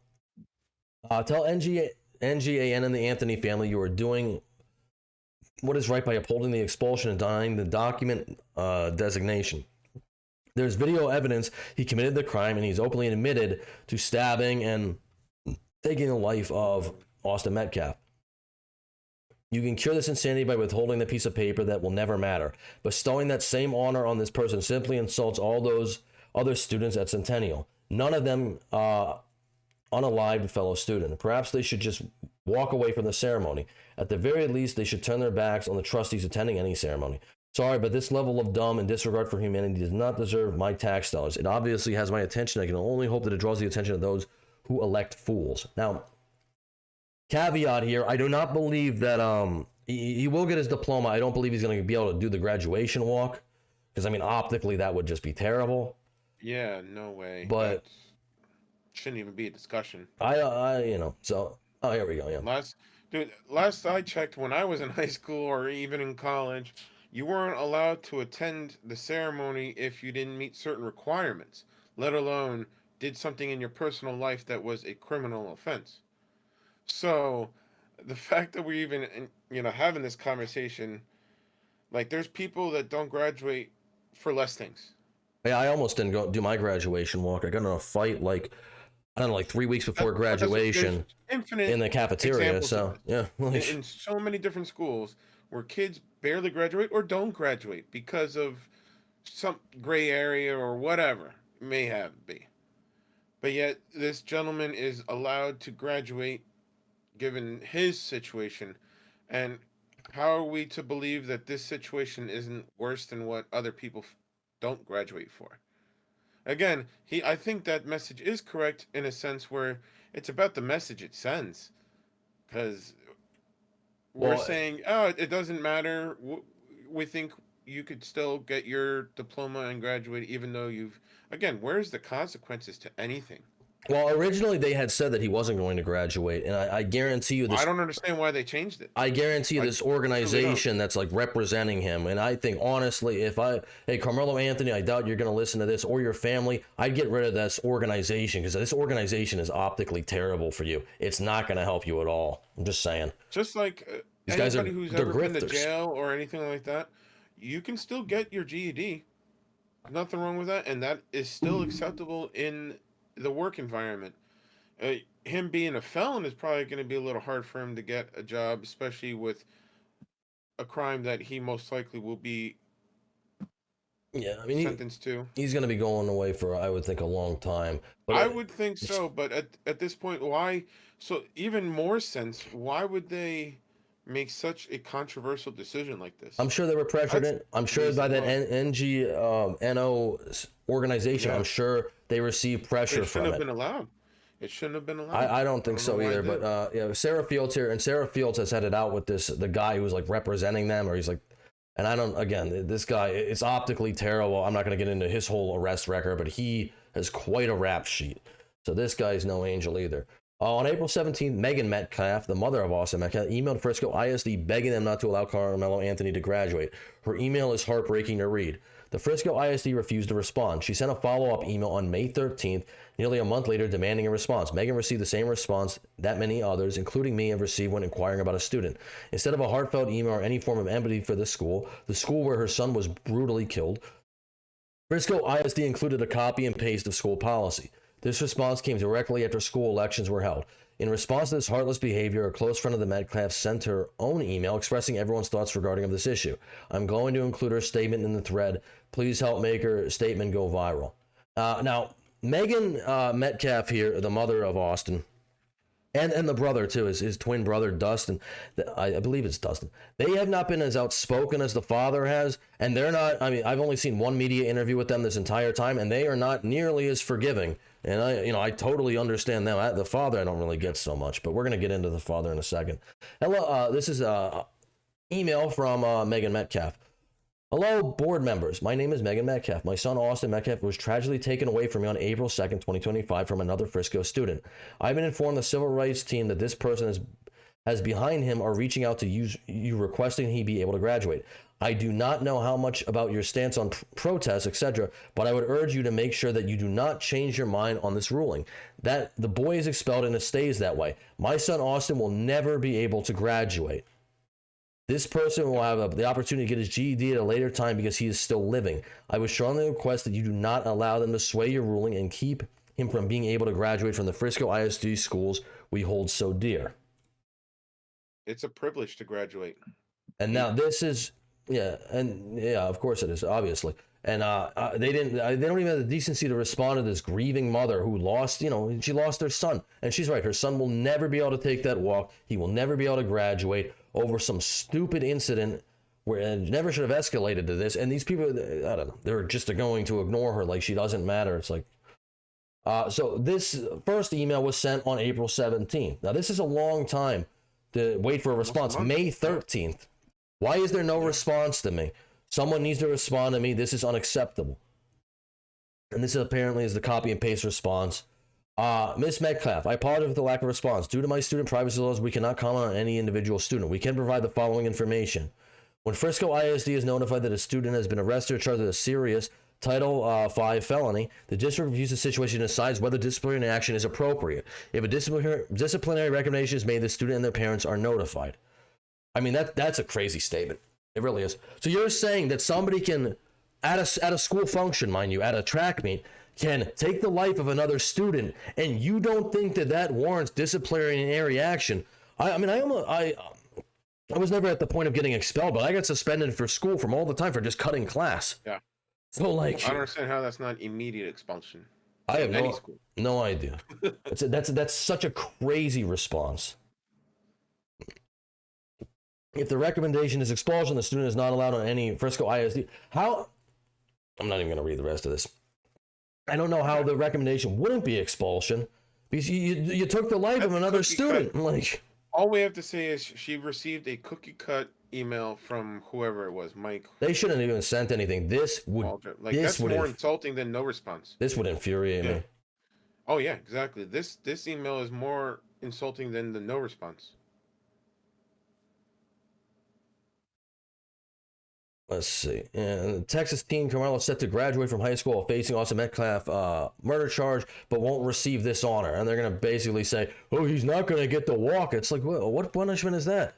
tell NGAN and the Anthony family you are doing what is right by upholding the expulsion and denying the document designation. There's video evidence he committed the crime and he's openly admitted to stabbing and taking the life of Austin Metcalf. You can cure this insanity by withholding the piece of paper that will never matter. Bestowing that same honor on this person simply insults all those other students at Centennial. None of them unalived fellow student. Perhaps they should just walk away from the ceremony. At the very least, they should turn their backs on the trustees attending any ceremony. Sorry, but this level of dumb and disregard for humanity does not deserve my tax dollars. It obviously has my attention. I can only hope that it draws the attention of those who elect fools. Now, caveat here, I do not believe that he will get his diploma. I don't believe he's going to be able to do the graduation walk because, I mean, optically, that would just be terrible. Yeah, no way. But that shouldn't even be a discussion. So here we go. Yeah. Last I checked, when I was in high school or even in college, you weren't allowed to attend the ceremony if you didn't meet certain requirements, let alone did something in your personal life that was a criminal offense. So the fact that we're even, having this conversation, like there's people that don't graduate for less things. Yeah, I almost didn't go do my graduation walk. I got in a fight like 3 weeks before graduation in the cafeteria. So yeah, in so many different schools where kids barely graduate or don't graduate because of some gray area or whatever it may have be. But yet this gentleman is allowed to graduate given his situation. And how are we to believe that this situation isn't worse than what other people don't graduate for. Again, I think that message is correct in a sense where it's about the message it sends, because we're Well, saying, oh, it doesn't matter. We think you could still get your diploma and graduate, even though again, where's the consequences to anything? well, originally they had said that he wasn't going to graduate, and I guarantee you this. I don't understand why they changed it. I guarantee you this organization that's like representing him, and I think honestly, hey, Karmelo Anthony, I doubt you're going to listen to this, or your family, I'd get rid of this organization, because this organization is optically terrible for you. It's not going to help you at all. I'm just saying. Just like These guys anybody who's they're ever been to grifters. jail or anything like that, you can still get your GED. Nothing wrong with that, and that is still acceptable in the work environment. Him being a felon is probably going to be a little hard for him to get a job, especially with a crime that he most likely will be sentenced to. He's going to be going away for, I would think, a long time. But I would think so, but at this point, why? So even more sense, why would they make such a controversial decision like this? I'm sure they were pressured in. I'm sure by that NO organization, I'm sure they received pressure from it. It shouldn't have been allowed. It shouldn't have been allowed. I don't think so either. But Sarah Fields here, and Sarah Fields has had it out with the guy who's like representing them, or he's like, and I don't. Again, this guy, it's optically terrible. I'm not going to get into his whole arrest record, but he has quite a rap sheet. So this guy's no angel either. On April 17th, Megan Metcalf, the mother of Austin Metcalf, emailed Frisco ISD begging them not to allow Karmelo Anthony to graduate. Her email is heartbreaking to read. The Frisco ISD refused to respond. She sent a follow-up email on May 13th, nearly a month later, demanding a response. Megan received the same response that many others, including me, have received when inquiring about a student. Instead of a heartfelt email or any form of empathy for the school where her son was brutally killed, Frisco ISD included a copy and paste of school policy. This response came directly after school elections were held. In response to this heartless behavior, a close friend of the Metcalf sent her own email expressing everyone's thoughts regarding this issue. I'm going to include her statement in the thread. Please help make her statement go viral. Now, Megan Metcalf here, the mother of Austin, and the brother too, his twin brother Dustin, I believe it's Dustin. They have not been as outspoken as the father has, and they're not. I mean, I've only seen one media interview with them this entire time, and they are not nearly as forgiving. And I totally understand them. The father I don't really get so much, but we're gonna get into the father in a second. Hello, this is email from Megan Metcalf. Hello, board members. My name is Megan Metcalf. My son, Austin Metcalf, was tragically taken away from me on April 2nd, 2025 from another Frisco student. I've been informed the civil rights team that this person has behind him are reaching out to you requesting he be able to graduate. I do not know how much about your stance on protests, etc., but I would urge you to make sure that you do not change your mind on this ruling. That the boy is expelled and it stays that way. My son, Austin, will never be able to graduate. This person will have the opportunity to get his GED at a later time because he is still living. I would strongly request that you do not allow them to sway your ruling and keep him from being able to graduate from the Frisco ISD schools we hold so dear. It's a privilege to graduate. And now this is, of course it is, obviously. And they don't even have the decency to respond to this grieving mother who lost, she lost her son. And she's right, her son will never be able to take that walk. He will never be able to graduate over some stupid incident where it never should have escalated to this. And these people, I don't know, they're just going to ignore her like she doesn't matter. It's like, so this first email was sent on April 17th. Now this is a long time to wait for a response. May 13th. Why is there no response to me? Someone needs to respond to me. This is unacceptable. And this apparently is the copy and paste response. Ms. Metcalf, I apologize for the lack of response. Due to my student privacy laws, we cannot comment on any individual student. We can provide the following information. When Frisco ISD is notified that a student has been arrested or charged with a serious Title 5 felony, the district reviews the situation and decides whether disciplinary action is appropriate. If a disciplinary recommendation is made, the student and their parents are notified. I mean, that's a crazy statement. It really is. So you're saying that somebody can, at a school function, mind you, at a track meet, can take the life of another student, and you don't think that warrants disciplinary action? I was never at the point of getting expelled, but I got suspended for school from all the time for just cutting class. Yeah. So I don't understand how that's not immediate expulsion. I have no idea. That's such a crazy response. If the recommendation is expulsion, the student is not allowed on any Frisco ISD. How I'm not even going to read the rest of this. I don't know how the recommendation wouldn't be expulsion, because you took the life of another student. Like, all we have to say is she received a cookie cut email from whoever it was, Mike. They shouldn't even sent anything. This would Walter. Like, that's more insulting than no response. This would infuriate me. Oh yeah, exactly. This email is more insulting than the no response. Let's see. And Texas teen Karmelo set to graduate from high school while facing Austin Metcalf murder charge, but won't receive this honor. And they're going to basically say, oh, he's not going to get the walk. It's like, what punishment is that?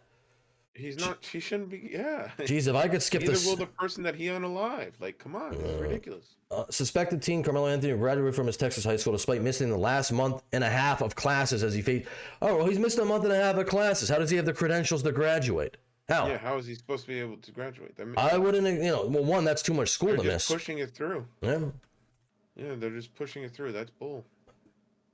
He's not. He shouldn't be. Yeah. Jeez, if I could skip this. Neither will the person that he unalived. Like, come on, this is ridiculous. Suspected teen Karmelo Anthony graduated from his Texas high school despite missing the last month and a half of classes as he faced. Oh, well, he's missed a month and a half of classes. How does he have the credentials to graduate? How? Yeah, how is he supposed to be able to graduate? I wouldn't, well, one, that's too much school to miss. Pushing it through. Yeah. Yeah, they're just pushing it through. That's bull.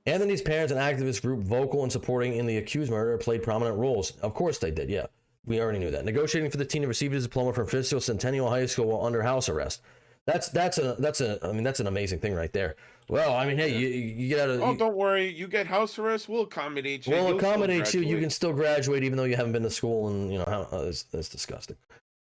Anthony's parents and activist group vocal and supporting in the accused murder played prominent roles. Of course they did, yeah. We already knew that. Negotiating for the teen to receive his diploma from Frisco Centennial High School while under house arrest. That's an amazing thing right there. Well, I mean, hey, you get out of. Oh, don't worry. You get house arrest. We'll accommodate you. We'll accommodate you. You can still graduate even though you haven't been to school, and that's disgusting.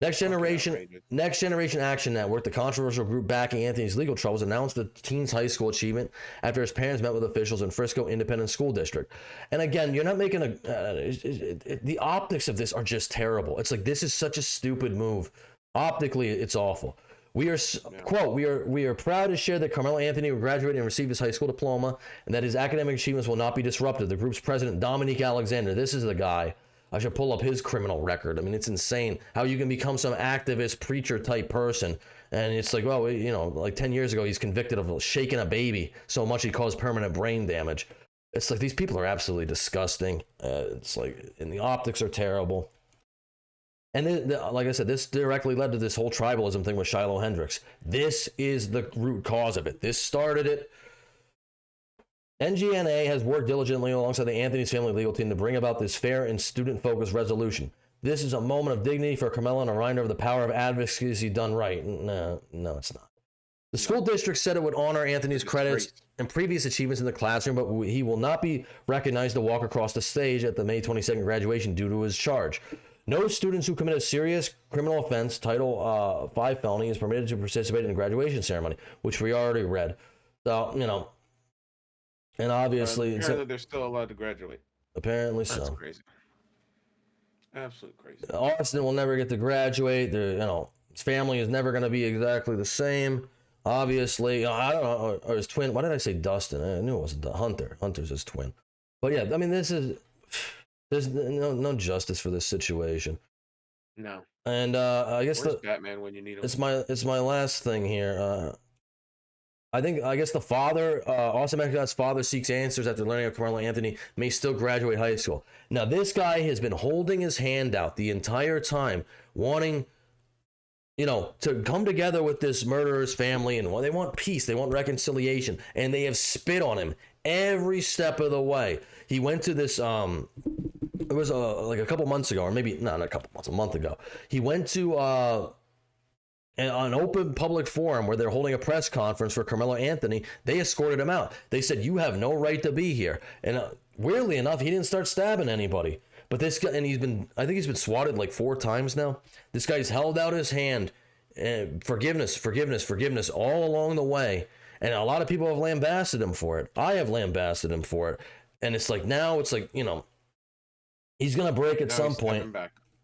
Next Generation Action Network, the controversial group backing Anthony's legal troubles, announced the teen's high school achievement after his parents met with officials in Frisco Independent School District. And again, you're not making the optics of this are just terrible. It's like, this is such a stupid move. Optically, it's awful. We are, quote, we are proud to share that Karmelo Anthony will graduate and receive his high school diploma and that his academic achievements will not be disrupted. The group's president, Dominique Alexander, this is the guy. I should pull up his criminal record. I mean, it's insane how you can become some activist preacher type person. And it's like, well, like 10 years ago, he's convicted of shaking a baby so much he caused permanent brain damage. It's like, these people are absolutely disgusting. It's like, and the optics are terrible. And like I said, this directly led to this whole tribalism thing with Shiloh Hendricks. This is the root cause of it. This started it. NGNA has worked diligently alongside the Anthony's family legal team to bring about this fair and student-focused resolution. This is a moment of dignity for Karmelo and a reminder of the power of advocacy done right. No, it's not. The school district said it would honor Anthony's credits and previous achievements in the classroom, but he will not be recognized to walk across the stage at the May 22nd graduation due to his charge. No students who commit a serious criminal offense, Title 5 felony, is permitted to participate in the graduation ceremony, which we already read. So, and obviously... apparently they're still allowed to graduate. Apparently so. That's crazy. Absolutely crazy. Austin will never get to graduate. His family is never going to be exactly the same. Obviously, I don't know, or his twin. Why did I say Dustin? I knew it wasn't Hunter. Hunter's his twin. But yeah, I mean, there's no justice for this situation. No. And I guess Where's Batman when you need him? It's my last thing here. I guess the father, Austin Metcalf's father, seeks answers after learning that Karmelo Anthony may still graduate high school. Now, this guy has been holding his hand out the entire time, wanting, to come together with this murderer's family, and they want peace, they want reconciliation, and they have spit on him every step of the way. He went to this, it was like a couple months ago, or maybe not a couple months, a month ago. He went to an open public forum where they're holding a press conference for Karmelo Anthony. They escorted him out. They said, you have no right to be here. And weirdly enough, he didn't start stabbing anybody. But this guy, and I think he's been swatted like 4 times now. This guy's held out his hand, forgiveness all along the way. And a lot of people have lambasted him for it. I have lambasted him for it. And it's like, now it's like, he's going to break at some point.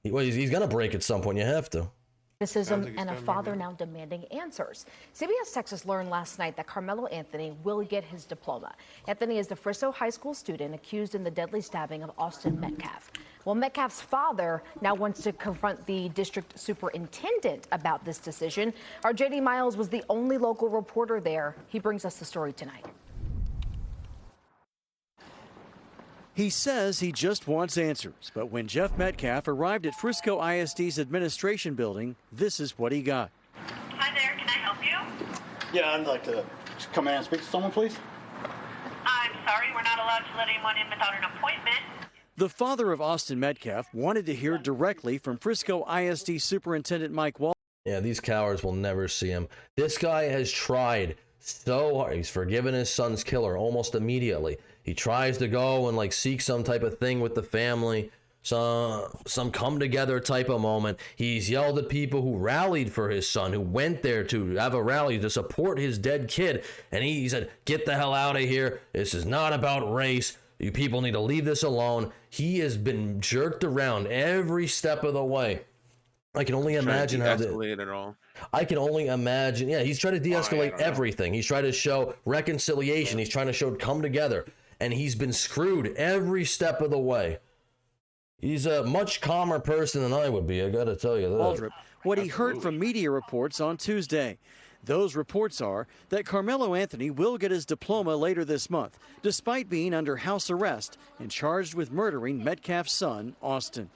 He's going to break at some point. You have to. Criticism and a father now demanding answers. CBS Texas learned last night that Karmelo Anthony will get his diploma. Anthony is the Frisco High School student accused in the deadly stabbing of Austin Metcalf. Well, Metcalf's father now wants to confront the district superintendent about this decision. Our JD Miles was the only local reporter there. He brings us the story tonight. He says he just wants answers, but when Jeff Metcalf arrived at Frisco ISD's administration building, this is what he got. Hi there, can I help you? Yeah, I'd like to come in and speak to someone, please. I'm sorry, we're not allowed to let anyone in without an appointment. The father of Austin Metcalf wanted to hear directly from Frisco ISD Superintendent Mike Wall. Yeah, these cowards will never see him. This guy has tried so hard. He's forgiven his son's killer almost immediately. He tries to go and like seek some type of thing with the family, some come together type of moment. He's yelled at people who rallied for his son, who went there to have a rally to support his dead kid, and he said, "Get the hell out of here. This is not about race. You people need to leave this alone." He has been jerked around every step of the way. I can only imagine how de-escalate it all. I can only imagine. Yeah, he's trying to de-escalate everything. He's trying to show reconciliation. He's trying to show come together, and he's been screwed every step of the way. He's a much calmer person than I would be, I gotta tell you that. Waldrop, what he heard from media reports on Tuesday. Those reports are that Karmelo Anthony will get his diploma later this month, despite being under house arrest and charged with murdering Metcalf's son, Austin.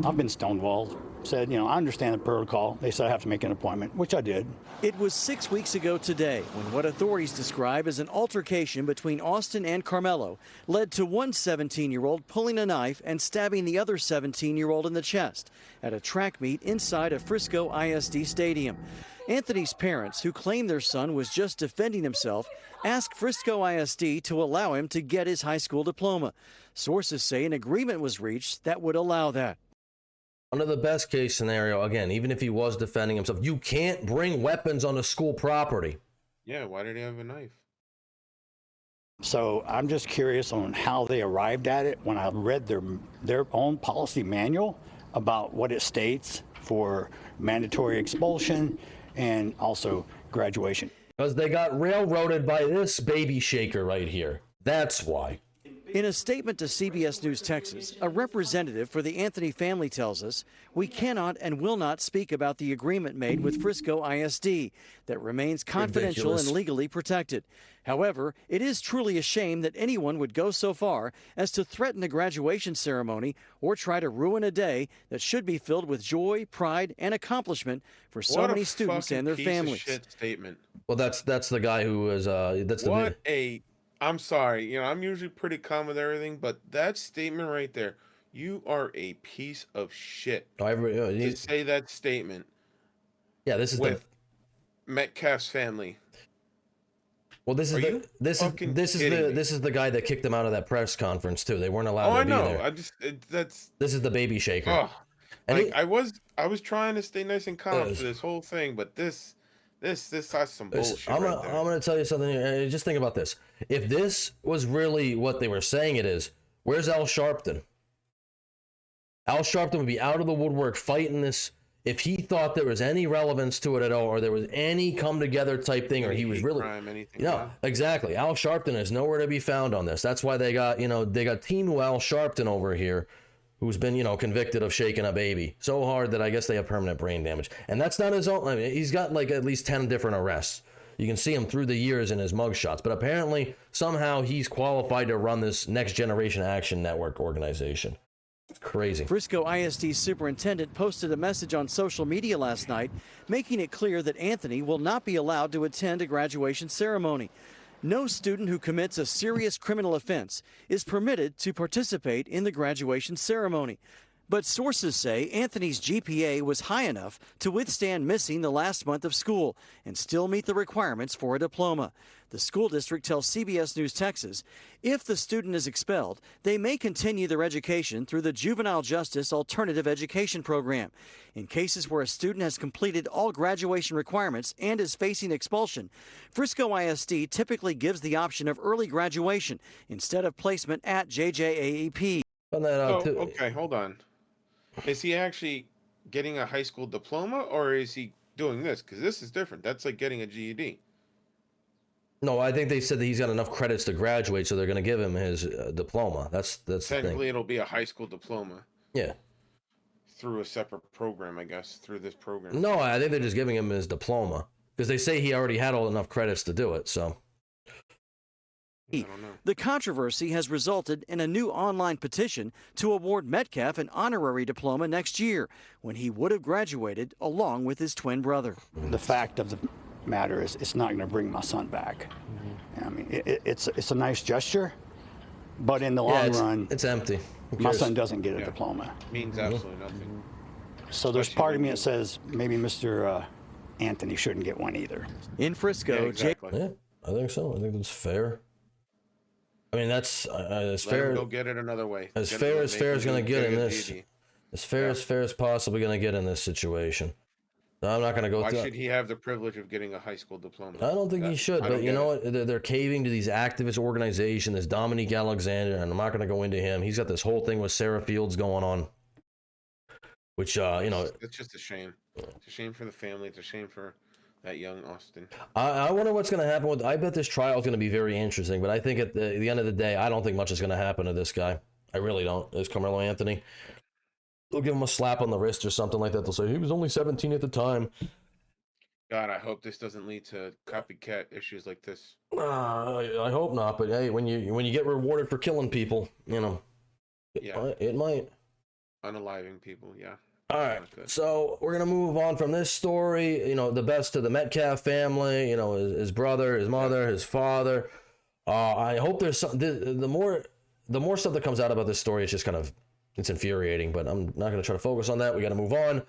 I've been stonewalled. Said, I understand the protocol. They said I have to make an appointment, which I did. It was 6 weeks ago today when what authorities describe as an altercation between Austin and Karmelo led to one 17-year-old pulling a knife and stabbing the other 17-year-old in the chest at a track meet inside a Frisco ISD stadium. Anthony's parents, who claim their son was just defending himself, asked Frisco ISD to allow him to get his high school diploma. Sources say an agreement was reached that would allow that. Under the best case scenario, again, even if he was defending himself, you can't bring weapons on a school property. Yeah, why did he have a knife? So I'm just curious on how they arrived at it when I read their own policy manual about what it states for mandatory expulsion and also graduation. Because they got railroaded by this baby shaker right here. That's why. In a statement to CBS News Texas, a representative for the Anthony family tells us, "We cannot and will not speak about the agreement made with Frisco ISD that remains confidential and legally protected. However, it is truly a shame that anyone would go so far as to threaten a graduation ceremony or try to ruin a day that should be filled with joy, pride, and accomplishment for so many students and their families." Shit statement. Well, that's the guy who is I'm sorry, I'm usually pretty calm with everything, but that statement right there, you are a piece of shit. To say that statement. Yeah, this is with Metcalf's family. Well, this is the guy that kicked them out of that press conference too. They weren't allowed to be there. This is the baby shaker. Oh, I was trying to stay nice and calm for this whole thing, but this has some bullshit. I'm gonna tell you something here. Just think about this. If this was really what they were saying it is, where's Al Sharpton? Al Sharpton would be out of the woodwork fighting this if he thought there was any relevance to it at all, or there was any come together type thing, or he was really exactly. Al Sharpton is nowhere to be found on this. That's why they got Team Al Sharpton over here, who's been, convicted of shaking a baby so hard that I guess they have permanent brain damage. And that's not his own. I mean, he's got like at least 10 different arrests. You can see him through the years in his mugshots. But apparently, somehow he's qualified to run this Next Generation Action Network organization. It's crazy. Frisco ISD superintendent posted a message on social media last night, making it clear that Anthony will not be allowed to attend a graduation ceremony. No student who commits a serious criminal offense is permitted to participate in the graduation ceremony. But sources say Anthony's GPA was high enough to withstand missing the last month of school and still meet the requirements for a diploma. The school district tells CBS News Texas, if the student is expelled, they may continue their education through the Juvenile Justice Alternative Education Program. In cases where a student has completed all graduation requirements and is facing expulsion, Frisco ISD typically gives the option of early graduation instead of placement at JJAEP. Okay, hold on. Is he actually getting a high school diploma, or is he doing this? Because this is different. That's like getting a GED. No, I think they said that he's got enough credits to graduate, so they're going to give him his diploma. That's the thing. Technically, it'll be a high school diploma. Yeah. Through a separate program, I guess, through this program. No, I think they're just giving him his diploma because they say he already had enough credits to do it, so. The controversy has resulted in a new online petition to award Metcalf an honorary diploma next year when he would have graduated along with his twin brother. The fact of the matter is it's not going to bring my son back. I mean, it's a nice gesture, but in the long run, it's empty. My son doesn't get a diploma. Means absolutely nothing. So there's part of me that says maybe Mr. Anthony shouldn't get one either. In Frisco, Yeah, exactly. Yeah, I think so. I think that's fair. I mean, that's as Let fair. him go get it another way. As Get fair him as make fair him is going to do get in big this. DD. As fair as possibly going to get in this situation. I'm not going to go Why through. should he have the privilege of getting a high school diploma? I don't think he should, I but don't you get know it. what? They're caving to these activist organizations, this Dominique Alexander, and I'm not going to go into him. He's got this whole thing with Sarah Fields going on, which, It's just a shame. It's a shame for the family. It's a shame for that young Austin. I wonder what's going to happen with. I bet this trial is going to be very interesting, but I think at the end of the day, I don't think much is going to happen to this guy. I really don't. It's Karmelo Anthony. They'll give him a slap on the wrist or something like that. They'll say he was only 17 at the time. God, I hope this doesn't lead to copycat issues like this. I hope not. But hey, when you get rewarded for killing people, it might. Unaliving people, yeah. All right, so we're gonna move on from this story. The best to the Metcalf family. His brother, his mother, his father. I hope there's some. The more stuff that comes out about this story, it's just kind of it's infuriating. But I'm not gonna try to focus on that. We got to move on.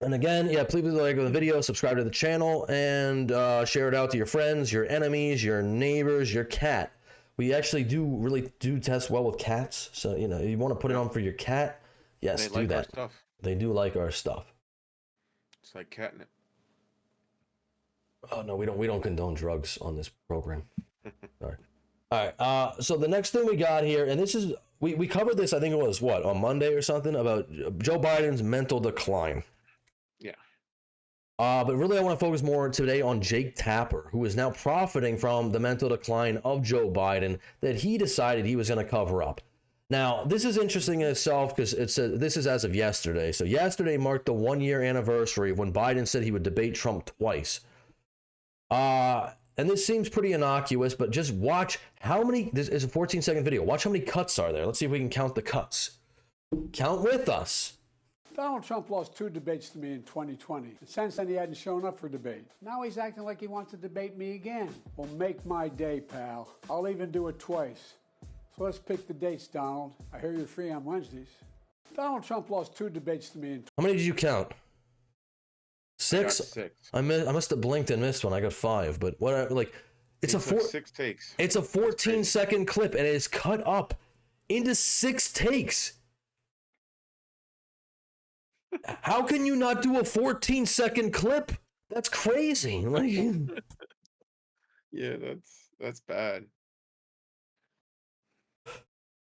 And again, please like the video, subscribe to the channel, and share it out to your friends, your enemies, your neighbors, your cat. We actually really do test well with cats. So you want to put it on for your cat. Yes, They like do our that. stuff. They do like our stuff. It's like catnip. Oh no, we don't condone drugs on this program. All right. So the next thing we got here, and this is we covered this. I think it was on Monday or something about Joe Biden's mental decline. Yeah. But really, I want to focus more today on Jake Tapper, who is now profiting from the mental decline of Joe Biden that he decided he was going to cover up. Now, this is interesting in itself because this is as of yesterday. So yesterday marked the 1-year anniversary of when Biden said he would debate Trump twice. And this seems pretty innocuous, but just watch how many. This is a 14-second video. Watch how many cuts are there. Let's see if we can count the cuts. Count with us. Donald Trump lost 2 debates to me in 2020. And since then, he hadn't shown up for debate. Now he's acting like he wants to debate me again. Well, make my day, pal. I'll even do it twice. So let's pick the dates, Donald. I hear you're free on Wednesdays. Donald Trump lost 2 debates to me in... How many did you count? 6? 6. I must have blinked and missed one. I got 5, but whatever. It's He a took 6 takes. It's a 14-second clip, and it is cut up into 6 takes. How can you not do a 14-second clip? That's crazy. Yeah, that's bad.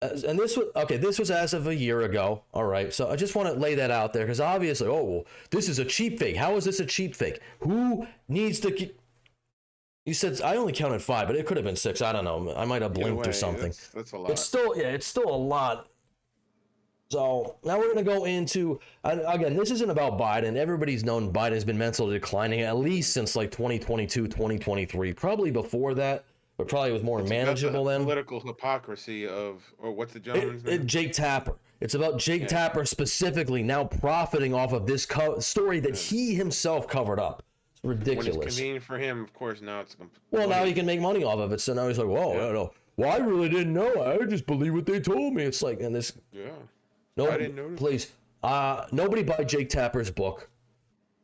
And this was as of a year ago. All right, so I just want to lay that out there because obviously, this is a cheap fake. How is this a cheap fake? Who needs to? You said I only counted 5, but it could have been 6. I don't know. I might have blinked or something. That's a lot. It's still a lot. So now we're going to go into, again, this isn't about Biden. Everybody's known Biden's been mentally declining at least since 2022, 2023, probably before that, but probably was more manageable then. Political hypocrisy or what's the gentleman's name? Jake Tapper. It's about Jake Tapper specifically now profiting off of this story that he himself covered up. It's ridiculous. When it's convenient for him, of course, now it's... Well, now he can make money off of it, so now he's like, no. Well, I really didn't know. I just believe what they told me. It's like, and this... Yeah. No, I didn't notice. Please, nobody buy Jake Tapper's book.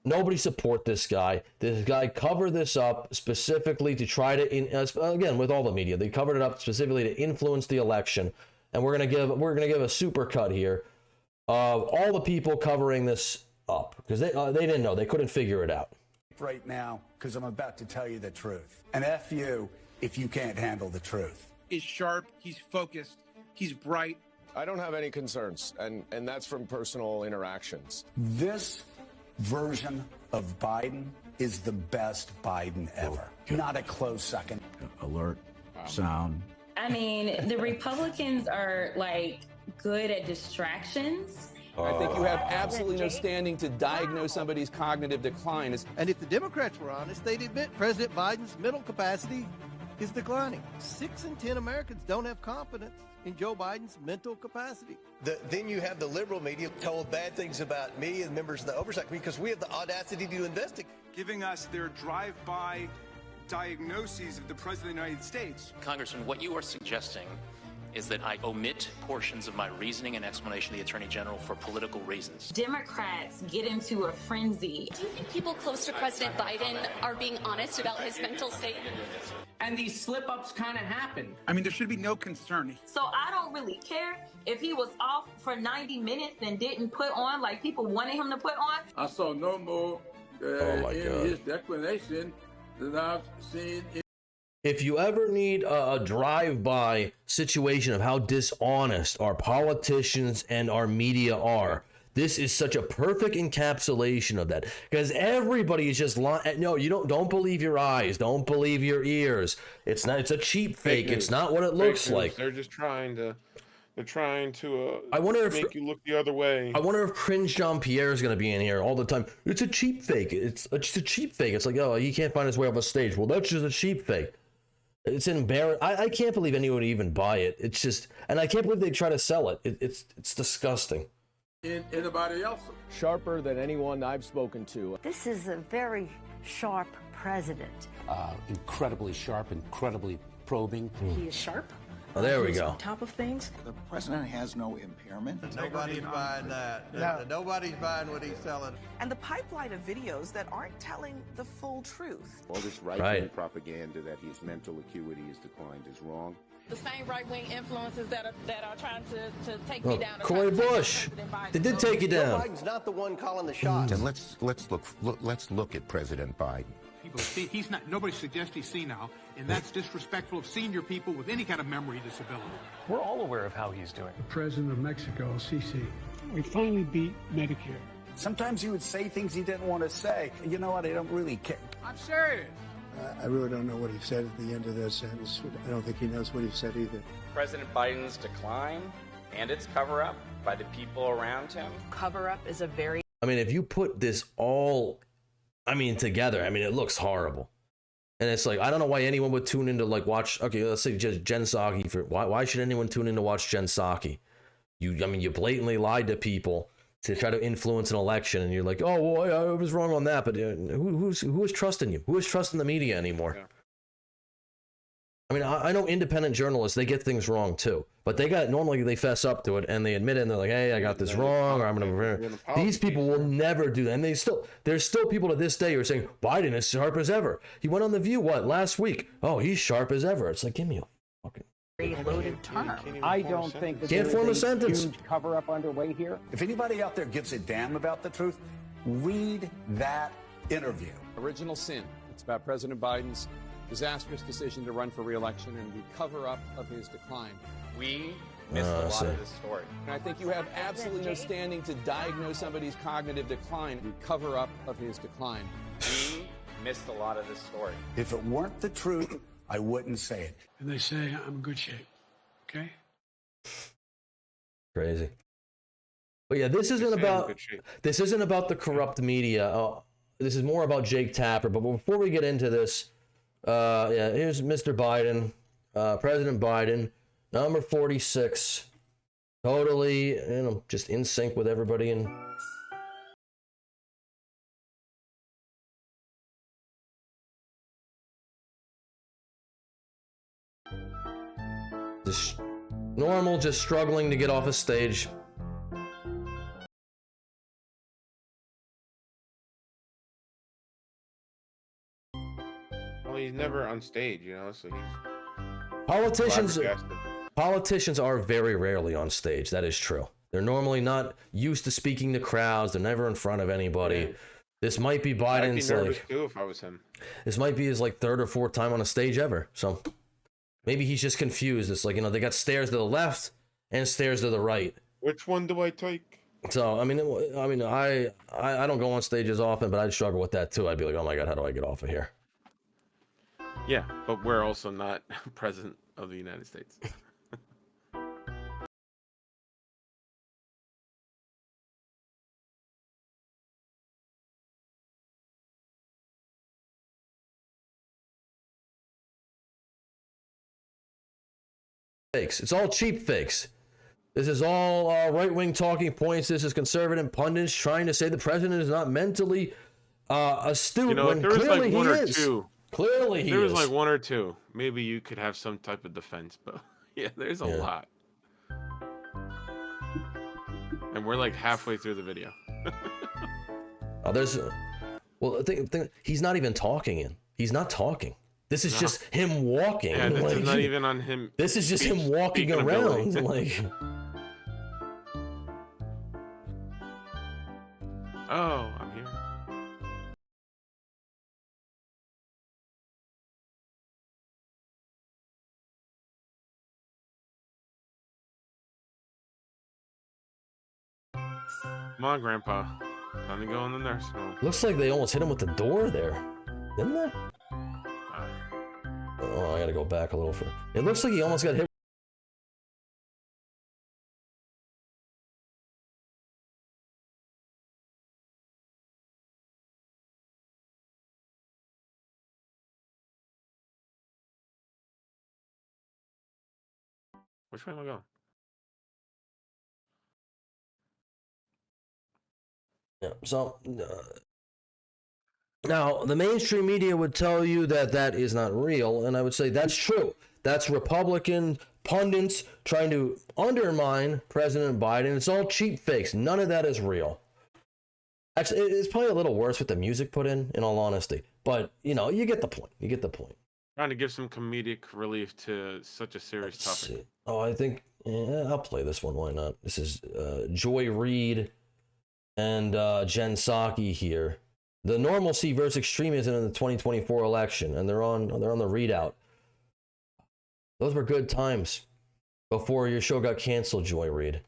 Nobody support this guy. This guy covered this up specifically to try to, again, with all the media, they covered it up specifically to influence the election. And we're gonna give a super cut here of all the people covering this up because they didn't know, they couldn't figure it out. Right now, because I'm about to tell you the truth. And F you if you can't handle the truth. He's sharp. He's focused. He's bright. I don't have any concerns, and that's from personal interactions. This version of Biden is the best Biden ever. Not a close second. Alert, sound. I mean, the Republicans are good at distractions. I think you have absolutely no standing to diagnose somebody's cognitive decline. And if the Democrats were honest, they'd admit President Biden's mental capacity is declining. 6 in 10 Americans don't have confidence in Joe Biden's mental capacity. Then you have the liberal media told bad things about me and members of the oversight committee because we have the audacity to investigate. Giving us their drive-by diagnoses of the President of the United States. Congressman, what you are suggesting is that I omit portions of my reasoning and explanation to the Attorney General for political reasons. Democrats get into a frenzy. Do you think people close to President Biden are being honest about his mental state? And these slip-ups kind of happen. I mean, there should be no concern. So I don't really care if he was off for 90 minutes and didn't put on like people wanted him to put on. I saw no more in his declaration that I've seen. If you ever need a drive-by situation of how dishonest our politicians and our media are, this is such a perfect encapsulation of that. Because everybody is just lying. No, you don't believe your eyes. Don't believe your ears. It's a cheap fake. It's not what it looks like. They're just trying to. They're trying to I wonder if, make you look the other way. I wonder if Cringe Jean-Pierre is going to be in here all the time. It's a cheap fake. It's just a cheap fake. It's like, oh, he can't find his way off a stage. Well, that's just a cheap fake. It's embarrassing. I can't believe anyone would even buy it. It's just, and I can't believe they try to sell it. It's disgusting. Anybody else? Sharper than anyone I've spoken to. This is a very sharp president. Incredibly sharp, incredibly probing. He is sharp. Oh, there we He's go. on top of things. The president has no impairment. Nobody's buying that. No. Nobody's buying what he's selling. And the pipeline of videos that aren't telling the full truth. All this right-wing propaganda that his mental acuity has declined is wrong. The same right-wing influences that are trying to take me down. Corey Bush, they did take you down. Joe Biden's not the one calling the shots. And let's look at President Biden. People see he's not. Nobody suggests he's senile, and that's disrespectful of senior people with any kind of memory disability. We're all aware of how he's doing. The president of Mexico, Sisi, we finally beat Medicare. Sometimes he would say things he didn't want to say. You know what? I don't really care. I'm serious. I really don't know what he said at the end of that sentence. I don't think he knows what he said either. President Biden's decline and its cover-up by the people around him. Cover-up is a very... I mean, if you put this all, together, it looks horrible. And it's like, I don't know why anyone would tune in to watch, okay, let's say just Jen Psaki. Why should anyone tune in to watch Jen Psaki? You blatantly lied to people to try to influence an election, and you're like, oh, well, I was wrong on that, but who is trusting you? Who is trusting the media anymore? Yeah. I know independent journalists, they get things wrong too, but normally they fess up to it and they admit it, and they're like, hey, I got this wrong, or I'm gonna. These people will never do that, and there's still people to this day who are saying Biden is sharp as ever. He went on The View last week? Oh, he's sharp as ever. It's like, give me a fucking. loaded term. I don't think that Can't form a sentence. Huge cover-up underway here. If anybody out there gives a damn about the truth, read that interview. Original Sin. It's about President Biden's disastrous decision to run for re-election and the cover-up of his decline. We missed a lot of this story. And I think you have absolutely no standing to diagnose somebody's cognitive decline, the cover-up of his decline. We missed a lot of this story. If it weren't the truth, I wouldn't say it. And they say I'm in good shape. Okay? Crazy. But yeah, this isn't about the corrupt media. This is more about Jake Tapper. But before we get into this, here's Mr. Biden, President Biden, number 46, totally, just in sync with everybody in. Just normal, just struggling to get off a stage. Well, he's never on stage, so he's Politicians are very rarely on stage. That is true. They're normally not used to speaking to crowds. They're never in front of anybody. Yeah. This might be Biden's I'd be nervous too if I was him. This might be his third or fourth time on a stage ever. So maybe he's just confused. It's like, they got stairs to the left and stairs to the right. Which one do I take? So, I don't go on stages often, but I'd struggle with that too. I'd be like, oh my God, how do I get off of here? Yeah, but we're also not president of the United States. Fakes. It's all cheap fakes. This is all right-wing talking points. This is conservative pundits trying to say the president is not mentally astute when clearly he is. Clearly he is. There was one or two. Maybe you could have some type of defense, but Yeah, there's a lot. And we're like halfway through the video. Oh, there's... Well, he's not even talking in. He's not talking. This is just him walking. Yeah, this is not even on him. This is just him walking around. Like... Oh, I'm here. Come on, Grandpa. Time to go in the nursing home. Looks like they almost hit him with the door there. Didn't they? Oh, I gotta go back a little further. It looks like he almost got hit. Which way am I going? Yeah, so now the mainstream media would tell you that that is not real, and I would say that's true. That's Republican pundits trying to undermine President Biden. It's all cheap fakes. None of that is real. Actually, it's probably a little worse with the music put in all honesty. But, you know, you get the point. You get the point. Trying to give some comedic relief to such a serious topic. Oh, I think I'll play this one. Why not? This is Joy Reid and Jen Psaki here. The normalcy versus extremism in the 2024 election, and they're on the readout. Those were good times before your show got canceled, Joy Reid.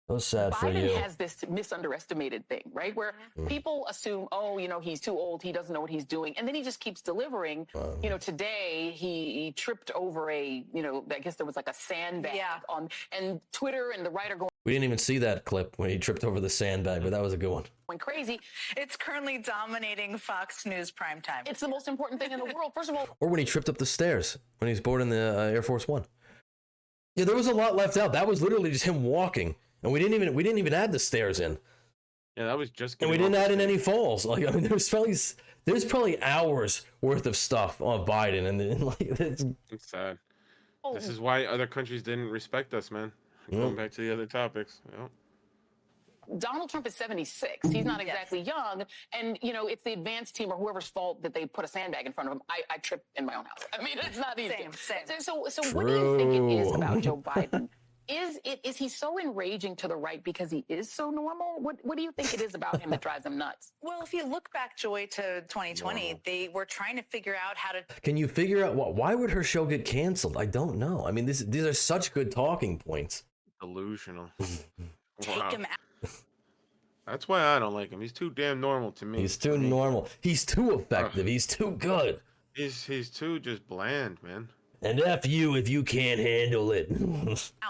That was sad for you. Biden has this misunderestimated thing, right? Where people assume, oh, you know, he's too old, he doesn't know what he's doing. And then he just keeps delivering. You know, today he tripped over I guess there was like a sandbag on, and Twitter and the right are going. We didn't even see that clip when he tripped over the sandbag, but that was a good one. Crazy. It's currently dominating Fox News primetime. It's the most important thing in the world. First of all, or when he tripped up the stairs when he was boarding the Air Force One. Yeah, there was a lot left out. That was literally just him walking. And we didn't even add the stairs in. Yeah, that was just. And we didn't add in any falls. Like, I mean, there's probably hours worth of stuff on Biden, and like it's sad. This is why other countries didn't respect us, man. Going back to the other topics. Donald Trump is 76. He's not exactly young. And, you know, it's the advance team or whoever's fault that they put a sandbag in front of him. I tripped in my own house. I mean, it's not easy. Same. So what do you think it is about Joe Biden? Is he so enraging to the right because he is so normal? What do you think it is about him that drives them nuts? Well, if you look back, Joy, to 2020, they were trying to figure out how to. Can you figure out why would her show get canceled? I don't know. I mean, these are such good talking points. Delusional. Take him out. That's why I don't like him. He's too damn normal to me. He's too normal. He's too effective. He's too good. He's too just bland, man. And F you if you can't handle it.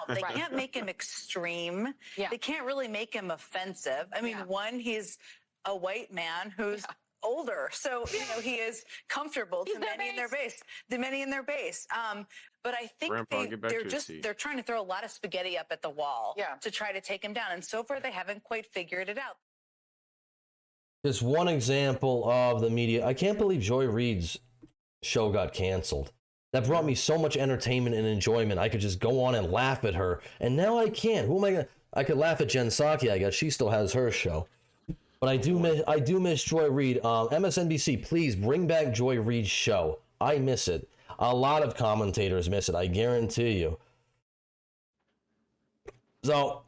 They can't make him extreme. They can't really make him offensive. I mean, one, he's a white man who's older. So, you know, he is comfortable to many in their base. The many in their base. But I think they're trying to throw a lot of spaghetti up at the wall to try to take him down. And so far, they haven't quite figured it out. Just one example of the media. I can't believe Joy Reid's show got canceled. That brought me so much entertainment and enjoyment. I could just go on and laugh at her. And now I can't. Who am I going to... I could laugh at Jen Psaki, I guess. She still has her show. But I do miss Joy Reid. MSNBC, please bring back Joy Reid's show. I miss it. A lot of commentators miss it, I guarantee you. So,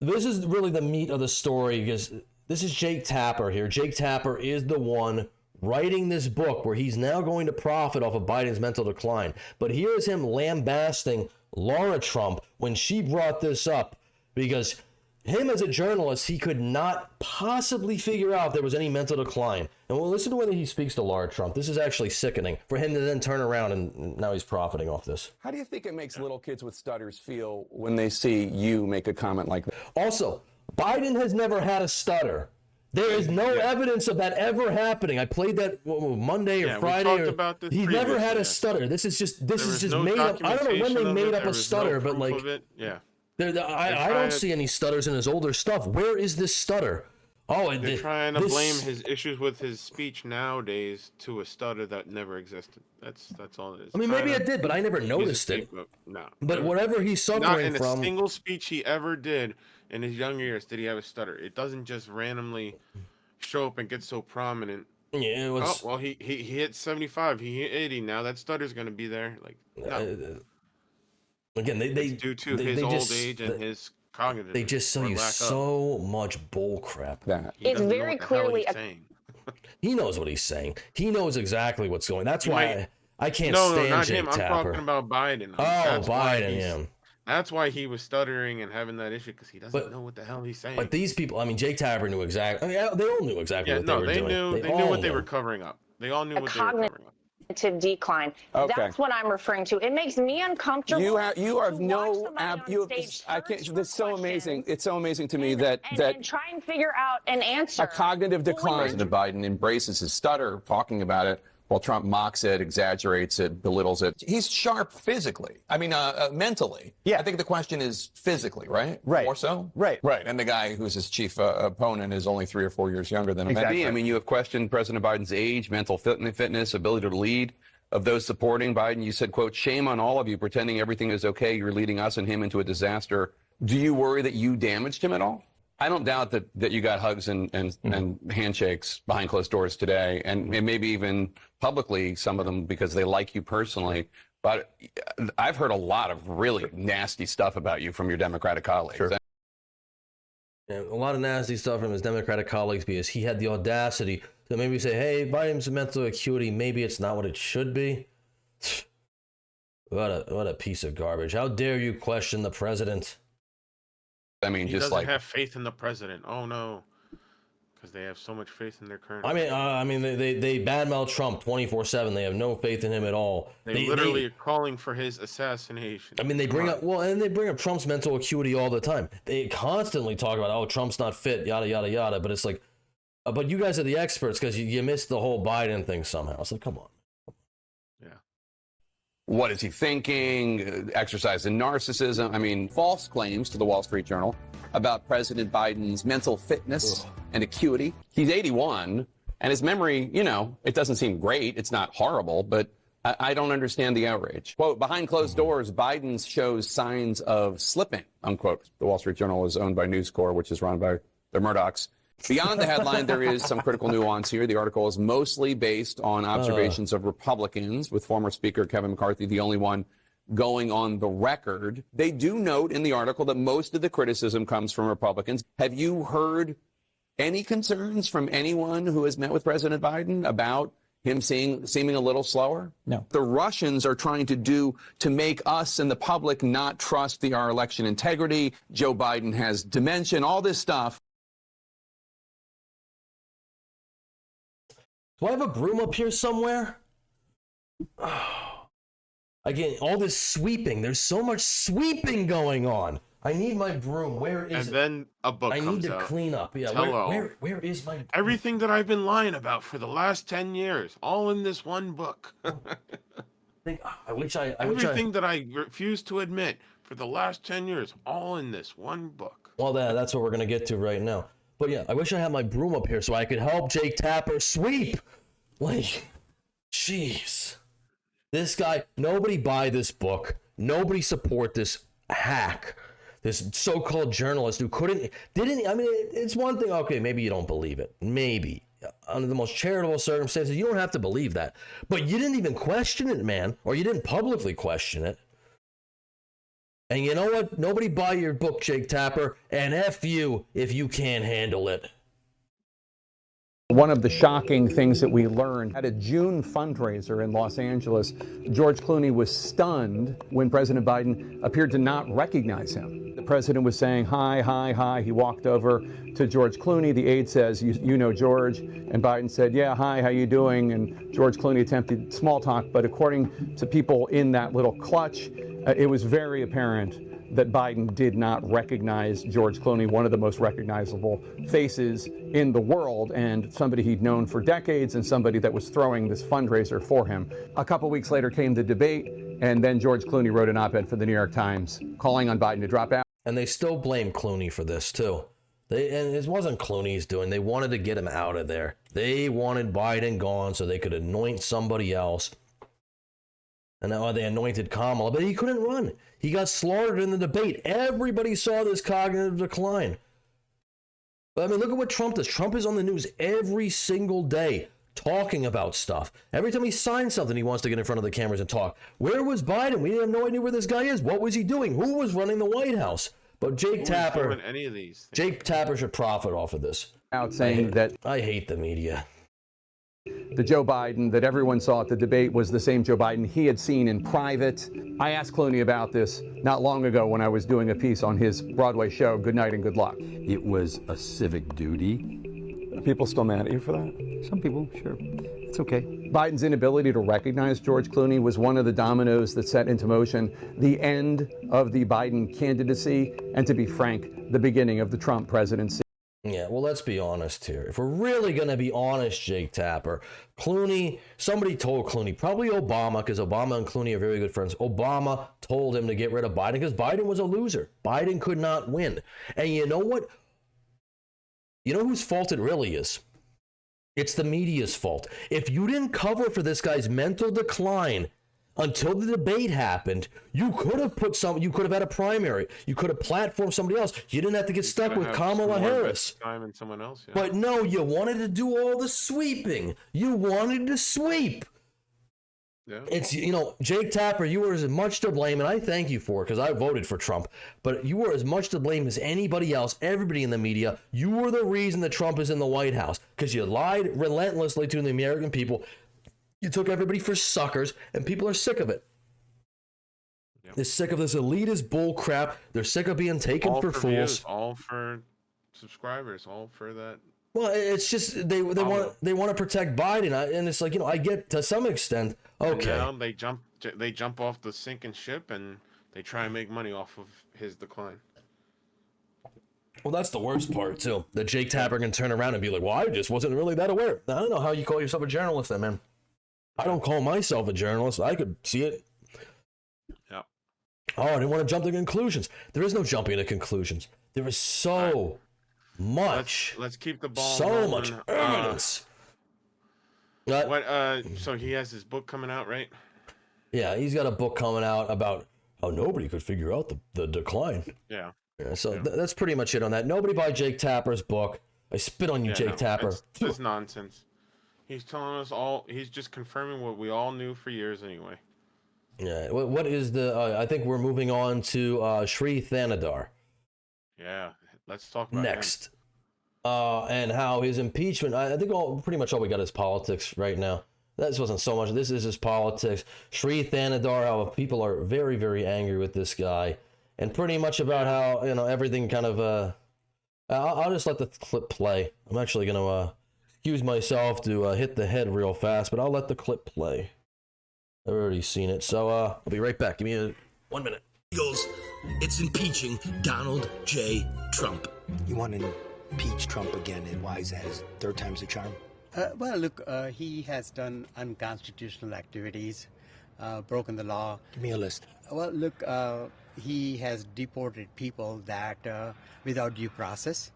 this is really the meat of the story, because this is Jake Tapper here. Jake Tapper is the one writing this book where he's now going to profit off of Biden's mental decline. But here's him lambasting Laura Trump when she brought this up, because him as a journalist, he could not possibly figure out if there was any mental decline. And we'll listen to whether he speaks to Laura Trump. This is actually sickening for him to then turn around and now he's profiting off this. How do you think it makes little kids with stutters feel when they see you make a comment like that? Also, Biden has never had a stutter. There is no evidence of that ever happening. I played that Monday or Friday. He never had a stutter. This is just made up. I don't know when they made up a stutter, but like, I don't see any stutters in his older stuff. Where is this stutter? Oh, they're trying to blame his issues with his speech nowadays to a stutter that never existed. That's all it is. I mean, maybe it did, but I never noticed it. No. But whatever he's suffering not in from, a single speech he ever did in his younger years did he have a stutter. It doesn't just randomly show up and get so prominent. Yeah, it was. Oh well, he hit 75. He hit 80. Now that stutter's gonna be there. Like no. Again, it's due to his old age and his cognitive. They just sell you so much bull crap. It's very clearly he knows what he's saying. He knows exactly what's going. That's He why might- I can't No, stand not Jake him. I'm Tapper. talking about Biden. Oh, That's why Biden, he's- yeah. That's why he was stuttering and having that issue because he doesn't know what the hell he's saying. But these people, I mean, Jake Tapper knew exactly. I mean, they all knew exactly what they were doing. They knew what they were covering up. They all knew what they were covering up. Cognitive decline. Okay. That's what I'm referring to. It makes me uncomfortable. You have no. I can't. That's so amazing. It's so amazing to me that and try and figure out an answer. a cognitive decline. President Biden embraces his stutter, talking about it, while Trump mocks it, exaggerates it, belittles it. He's sharp physically. I mean, mentally. Yeah. I think the question is physically, right? Right. More so? Right. Right. And the guy who's his chief opponent is only 3 or 4 years younger than him. Exactly. I mean, you have questioned President Biden's age, mental fitness, ability to lead. Of those supporting Biden, you said, quote, shame on all of you pretending everything is okay. You're leading us and him into a disaster. Do you worry that you damaged him at all? I don't doubt that you got hugs and handshakes behind closed doors today, and maybe even publicly, some of them because they like you personally. But I've heard a lot of really nasty stuff about you from your Democratic colleagues. Sure. Yeah, a lot of nasty stuff from his Democratic colleagues because he had the audacity to maybe say, hey, Biden's mental acuity, maybe it's not what it should be. What a piece of garbage. How dare you question the president? I mean, He just doesn't like have faith in the president. Oh no, because they have so much faith in their current. I mean, they badmouth Trump 24/7. They have no faith in him at all. They literally are calling for his assassination. I mean, they bring up Trump's mental acuity all the time. They constantly talk about, oh, Trump's not fit, yada yada yada. But it's like, but you guys are the experts because you missed the whole Biden thing somehow. So come on. what is he thinking, exercise in narcissism. I mean, false claims to the Wall Street Journal about President Biden's mental fitness and acuity. He's 81, and his memory, you know, it doesn't seem great. It's not horrible, but I don't understand the outrage. Quote, behind closed doors, Biden shows signs of slipping, unquote. The Wall Street Journal is owned by News Corp, which is run by the Murdochs. Beyond the headline, there is some critical nuance here. The article is mostly based on observations of Republicans, with former Speaker Kevin McCarthy the only one going on the record. They do note in the article that most of the criticism comes from Republicans. Have you heard any concerns from anyone who has met with President Biden about him seeming a little slower? No. The Russians are trying to make us and the public not trust our election integrity. Joe Biden has dementia and all this stuff. Do I have a broom up here somewhere? Again, all this sweeping. There's so much sweeping going on. I need my broom. Where is it? And then a book I comes need to out. clean up. Yeah, Tell where is my broom? Everything that I've been lying about for the last 10 years, all in this one book. Everything that I refuse to admit for the last 10 years, all in this one book. Well, that's what we're going to get to right now. But yeah, I wish I had my broom up here so I could help Jake Tapper sweep. Like, jeez. This guy, nobody buy this book. Nobody support this hack. This so-called journalist who it's one thing, okay, maybe you don't believe it. Maybe. Under the most charitable circumstances, you don't have to believe that. But you didn't even question it, man. Or you didn't publicly question it. And you know what? Nobody buy your book, Jake Tapper, and F you if you can't handle it. One of the shocking things that we learned at a June fundraiser in Los Angeles, George Clooney was stunned when President Biden appeared to not recognize him. The president was saying, hi, hi, hi. He walked over to George Clooney. The aide says, you know George. And Biden said, yeah, hi, how you doing? And George Clooney attempted small talk. But according to people in that little clutch, it was very apparent that Biden did not recognize George Clooney, one of the most recognizable faces in the world, and somebody he'd known for decades, and somebody that was throwing this fundraiser for him. A couple weeks later came the debate, and then George Clooney wrote an op-ed for the New York Times calling on Biden to drop out. And they still blame Clooney for this, too. And it wasn't Clooney's doing. They wanted to get him out of there. They wanted Biden gone so they could anoint somebody else. And now they anointed Kamala, but he couldn't run. He got slaughtered in the debate. Everybody saw this cognitive decline. But I mean, look at what Trump does. Trump is on the news every single day talking about stuff. Every time he signs something, he wants to get in front of the cameras and talk. Where was Biden? We have no idea where this guy is. What was he doing? Who was running the White House? But Jake Tapper, any of these things? Jake Tapper should profit off of this. Out saying that I hate the media. The Joe Biden that everyone saw at the debate was the same Joe Biden he had seen in private. I asked Clooney about this not long ago when I was doing a piece on his Broadway show, Good Night and Good Luck. It was a civic duty. Are people still mad at you for that? Some people, sure. It's okay. Biden's inability to recognize George Clooney was one of the dominoes that set into motion the end of the Biden candidacy and, to be frank, the beginning of the Trump presidency. Yeah, well, let's be honest here. If we're really going to be honest, Jake Tapper, Clooney, somebody told Clooney, probably Obama, because Obama and Clooney are very good friends. Obama told him to get rid of Biden because Biden was a loser. Biden could not win. And you know what? You know whose fault it really is? It's the media's fault. If you didn't cover for this guy's mental decline until the debate happened, you could have you could have had a primary. You could have platformed somebody else. You didn't have to get stuck with Kamala Harris. Time and someone else, yeah. But no, you wanted to do all the sweeping. You wanted to sweep. Yeah. It's, Jake Tapper, you were as much to blame, and I thank you for it because I voted for Trump, but you were as much to blame as anybody else, everybody in the media. You were the reason that Trump is in the White House because you lied relentlessly to the American people. You took everybody for suckers, and people are sick of it. Yep. They're sick of this elitist bull crap. They're sick of being taken all for fools. Views, all for subscribers, all for that. Well, it's just they want to protect Biden, and it's like, I get to some extent. Okay. And now they jump off the sinking ship and they try and make money off of his decline. Well, that's the worst part too. That Jake Tapper can turn around and be like, "Well, I just wasn't really that aware." I don't know how you call yourself a journalist, then, man. I don't call myself a journalist. I could see it. Yeah. Oh, I didn't want to jump to conclusions. There is no jumping to conclusions. There is so much. Let's keep the ball. So rolling. much evidence. So he has his book coming out, right? Yeah, he's got a book coming out about how nobody could figure out the decline. Yeah. So that's pretty much it on that. Nobody buy Jake Tapper's book. I spit on you, Jake Tapper. It's nonsense. He's telling us all. He's just confirming what we all knew for years anyway. Yeah. What is the? I think we're moving on to Shri Thanedar. Yeah. Let's talk about next. And how his impeachment. I think pretty much all we got is politics right now. This wasn't so much. This is his politics. Shri Thanedar. How people are very, very angry with this guy, and pretty much about how everything kind of. I'll just let the clip play. I'm actually gonna excuse myself to hit the head real fast, but I'll let the clip play. I've already seen it, so I'll be right back. Give me 1 minute. It's impeaching Donald J. Trump. You want to impeach Trump again, and why is that? Is third time's the charm? Well, look, he has done unconstitutional activities, broken the law. Give me a list. Well, look, he has deported people that without due process.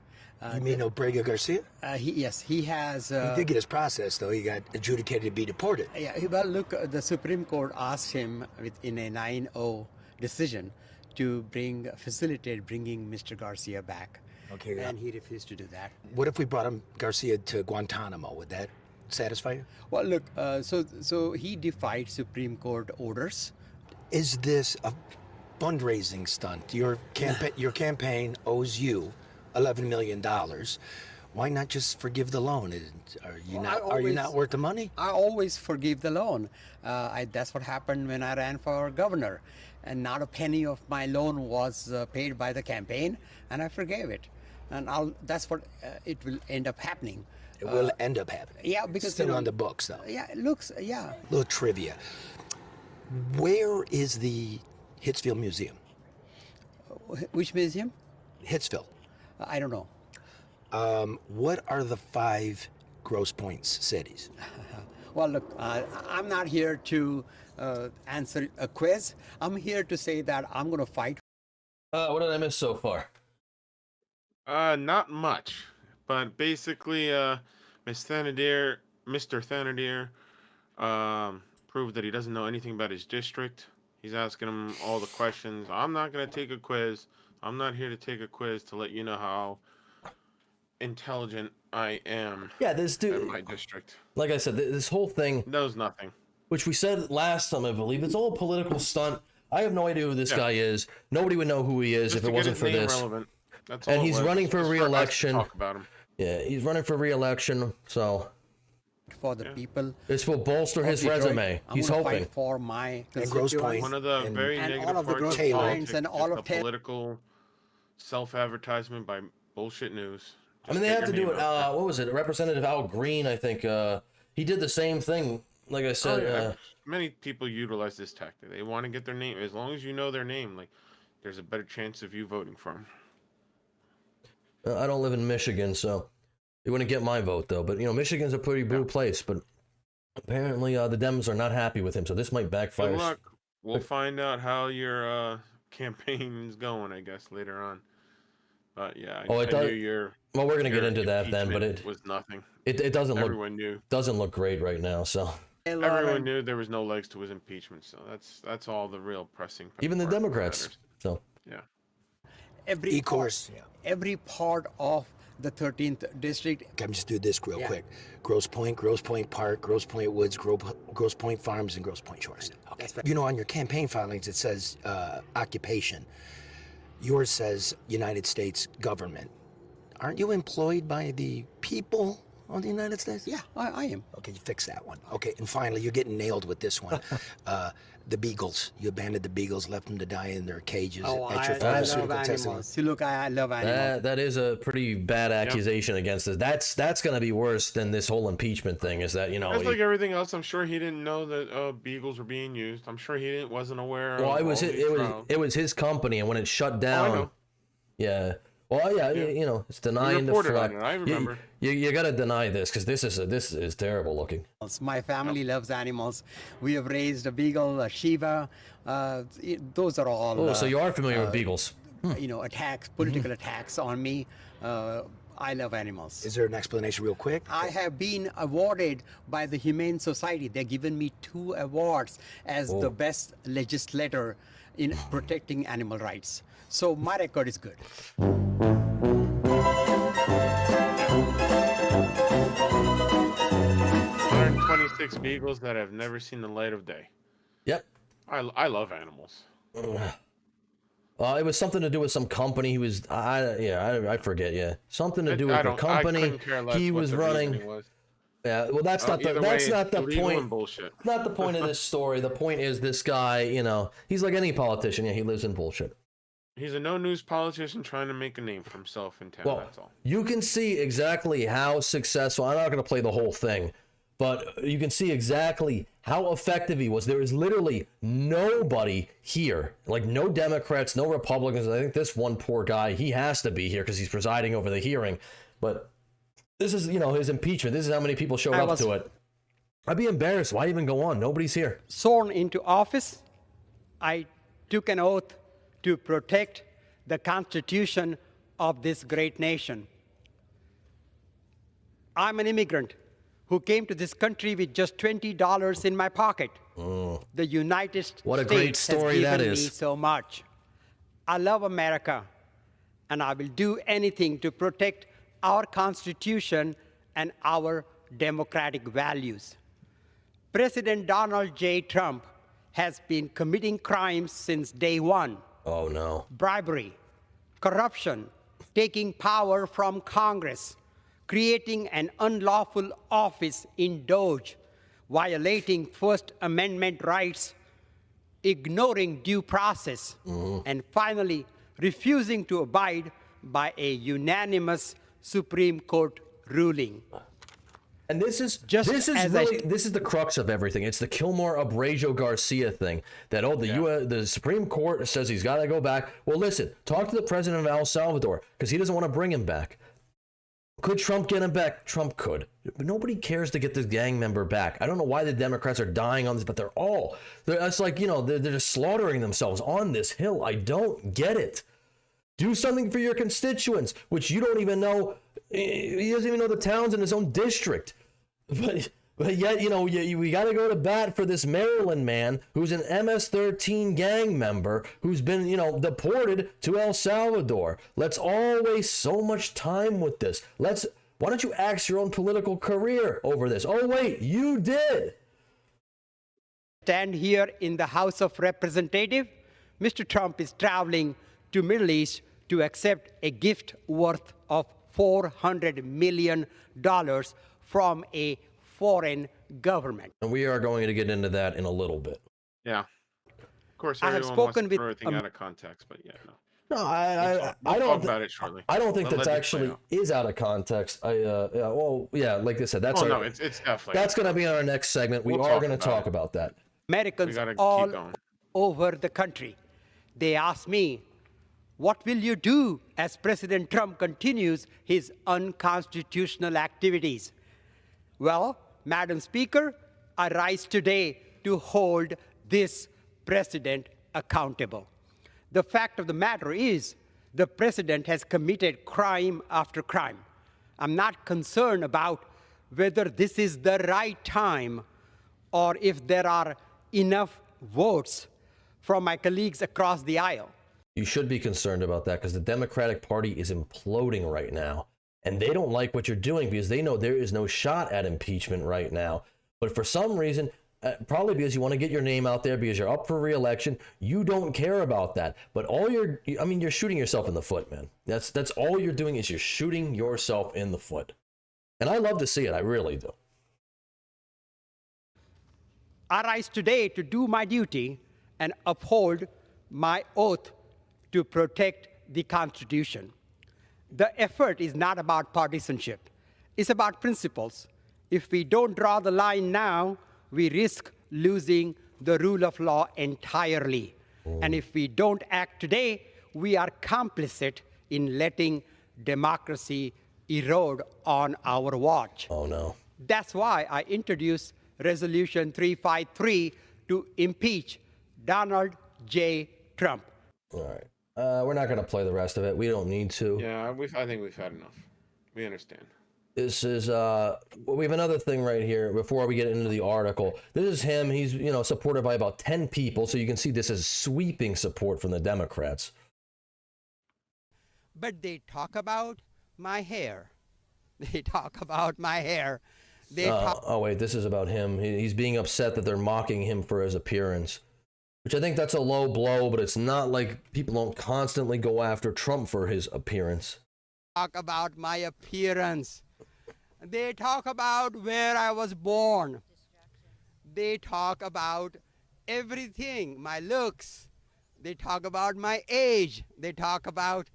You mean Obregon Garcia? Yes, he has. He did get his process, though. He got adjudicated to be deported. Yeah, well, look, the Supreme Court asked him in a 9-0 decision to facilitate bringing Mr. Garcia back. Okay. And he refused to do that. What if we brought Garcia to Guantanamo? Would that satisfy you? Well, look, so he defied Supreme Court orders. Is this a fundraising stunt? Your campaign owes you $11 million. Why not just forgive the loan? Are you not worth the money? I always forgive the loan. That's what happened when I ran for governor, and not a penny of my loan was paid by the campaign, and I forgave it. And that's what it will end up happening. It will end up happening. Yeah, because it's still on the books, though. Yeah, it looks. Yeah. A little trivia. Where is the Hitsville Museum? Which museum? Hitsville. I don't know. What are the 5 Grosse Points cities? Well, look, I'm not here to answer a quiz. I'm here to say that I'm going to fight. What did I miss so far? Not much, but basically, Mr. Thanedar, proved that he doesn't know anything about his district. He's asking him all the questions. I'm not gonna take a quiz. I'm not here to take a quiz to let you know how intelligent I am. Yeah, this dude in my district. Like I said, this whole thing knows nothing. Which we said last time, I believe, it's all a political stunt. I have no idea who this guy is. Nobody would know who he is if it wasn't for this. Relevant. That's all and it he's was. running for re-election. Talk about him. Yeah, he's running for re-election. So for the people, this will bolster his resume. He's hoping for my and Grosse Pointe. One of the very negative all of the parts Grosse of Pointes politics and all is of the political self-advertisement by bullshit news. I mean, they have to do it. What was it? Representative Al Green, I think. He did the same thing. Like I said, many people utilize this tactic. They want to get their name. As long as you know their name, like there's a better chance of you voting for them. I don't live in Michigan, so you wouldn't get my vote though. But you know, Michigan's a pretty blue place. But apparently, the Dems are not happy with him, so this might backfire. Good luck. We'll find out how your campaign's going, I guess, later on. But yeah, I knew your. Well, we're gonna get into that then, but it was nothing. It doesn't Everyone knew. Doesn't look great right now. So everyone knew there was no legs to his impeachment. So that's all the real pressing. Even the Democrats. So yeah. Every part of the 13th district. Let me just do this real quick. Grosse Pointe Park, Grosse Pointe Woods, Grosse Pointe Farms, and Grosse Pointe Shores. Okay. Right. You know, on your campaign filings, it says occupation. Yours says United States government. Aren't you employed by the people of the United States? Yeah, I am. Okay, you fix that one. Okay, and finally, you're getting nailed with this one. The beagles. You abandoned the beagles, left them to die in their cages at your pharmaceutical testing. See, look, I love animals. That is a pretty bad accusation against us. That's going to be worse than this whole impeachment thing. Is that It's like everything else. I'm sure he didn't know that beagles were being used. I'm sure he wasn't aware. Well, of it was his company, and when it shut down, I know. Yeah. Well, yeah, you know, it's denying the fact. I remember. You got to deny this because this is terrible looking. My family loves animals. We have raised a beagle, a Shiva. Those are all. Oh, so you are familiar with beagles? You know, attacks, political attacks on me. I love animals. Is there an explanation real quick? I have been awarded by the Humane Society. They've given me 2 awards as the best legislator in protecting animal rights. So my record is good. 126 beagles that have never seen the light of day. Yep. I love animals. It was something to do with some company. He was, I forget. Yeah, something to do with the company he was running. Yeah, well, that's not the point. Bullshit. Not the point of this story. The point is this guy. You know, he's like any politician. Yeah, he lives in bullshit. He's a no-news politician trying to make a name for himself in town. Well, that's all. You can see exactly how successful. I'm not going to play the whole thing, but you can see exactly how effective he was. There is literally nobody here, like no Democrats, no Republicans. I think this one poor guy, he has to be here because he's presiding over the hearing. But this is, you know, his impeachment. This is how many people showed up to it. I'd be embarrassed. Why even go on? Nobody's here. Sworn into office, I took an oath to protect the Constitution of this great nation. I'm an immigrant who came to this country with just $20 in my pocket. The United States what a great story has given that me is. so much. I love America, and I will do anything to protect our Constitution and our democratic values. President Donald J. Trump has been committing crimes since day one. Oh, no. Bribery, corruption, taking power from Congress, creating an unlawful office in DOJ, violating First Amendment rights, ignoring due process, and finally refusing to abide by a unanimous Supreme Court ruling. And this is the crux of everything. It's the Kilmore Abrajo Garcia thing that the Supreme Court says he's got to go back. Well, listen, talk to the president of El Salvador because he doesn't want to bring him back. Could Trump get him back? Trump could. But nobody cares to get this gang member back. I don't know why the Democrats are dying on this, but it's like, you know, they're just slaughtering themselves on this hill. I don't get it. Do something for your constituents, which you don't even know. He doesn't even know the towns in his own district. But yet, we got to go to bat for this Maryland man who's an MS-13 gang member who's been, deported to El Salvador. Let's all waste so much time with this. Why don't you axe your own political career over this? Oh, wait, you did. Stand here in the House of Representatives. Mr. Trump is traveling to Middle East to accept a gift worth of $400 million from a foreign government. And we are going to get into that in a little bit. Yeah. Of course, I have everyone spoken wants to with throw everything out of context, but yeah, no. No, We'll talk about it shortly. I don't think Let that's it actually play out. is out of context. Like I said, that's no, it's definitely. that's going to be on our next segment. We We'll are talk going to about talk it. about that. Americans gotta keep all going. over the country, they ask me, what will you do as President Trump continues his unconstitutional activities? Well, Madam Speaker, I rise today to hold this president accountable. The fact of the matter is, the president has committed crime after crime. I'm not concerned about whether this is the right time or if there are enough votes from my colleagues across the aisle. You should be concerned about that because the Democratic Party is imploding right now. And they don't like what you're doing because they know there is no shot at impeachment right now. But for some reason, probably because you want to get your name out there because you're up for re-election, you don't care about that. But you're shooting yourself in the foot, man. That's all you're doing is you're shooting yourself in the foot. And I love to see it. I really do. I rise today to do my duty and uphold my oath to protect the Constitution. The effort is not about partisanship. It's about principles. If we don't draw the line now, we risk losing the rule of law entirely. And if we don't act today, we are complicit in letting democracy erode on our watch. Oh, no. That's why I introduced Resolution 353 to impeach Donald J. Trump. All right. We're not going to play the rest of it. We don't need to. Yeah, I think we've had enough. We understand. This is we have another thing right here before we get into the article. This is him. He's supported by about 10 people, so you can see this is sweeping support from the Democrats. But they talk about my hair. They talk about my hair. Oh wait, this is about him. He's being upset that they're mocking him for his appearance, which I think that's a low blow. But it's not like people don't constantly go after Trump for his appearance. Talk about my appearance. They talk about where I was born. They talk about everything, my looks. They talk about my age. They talk about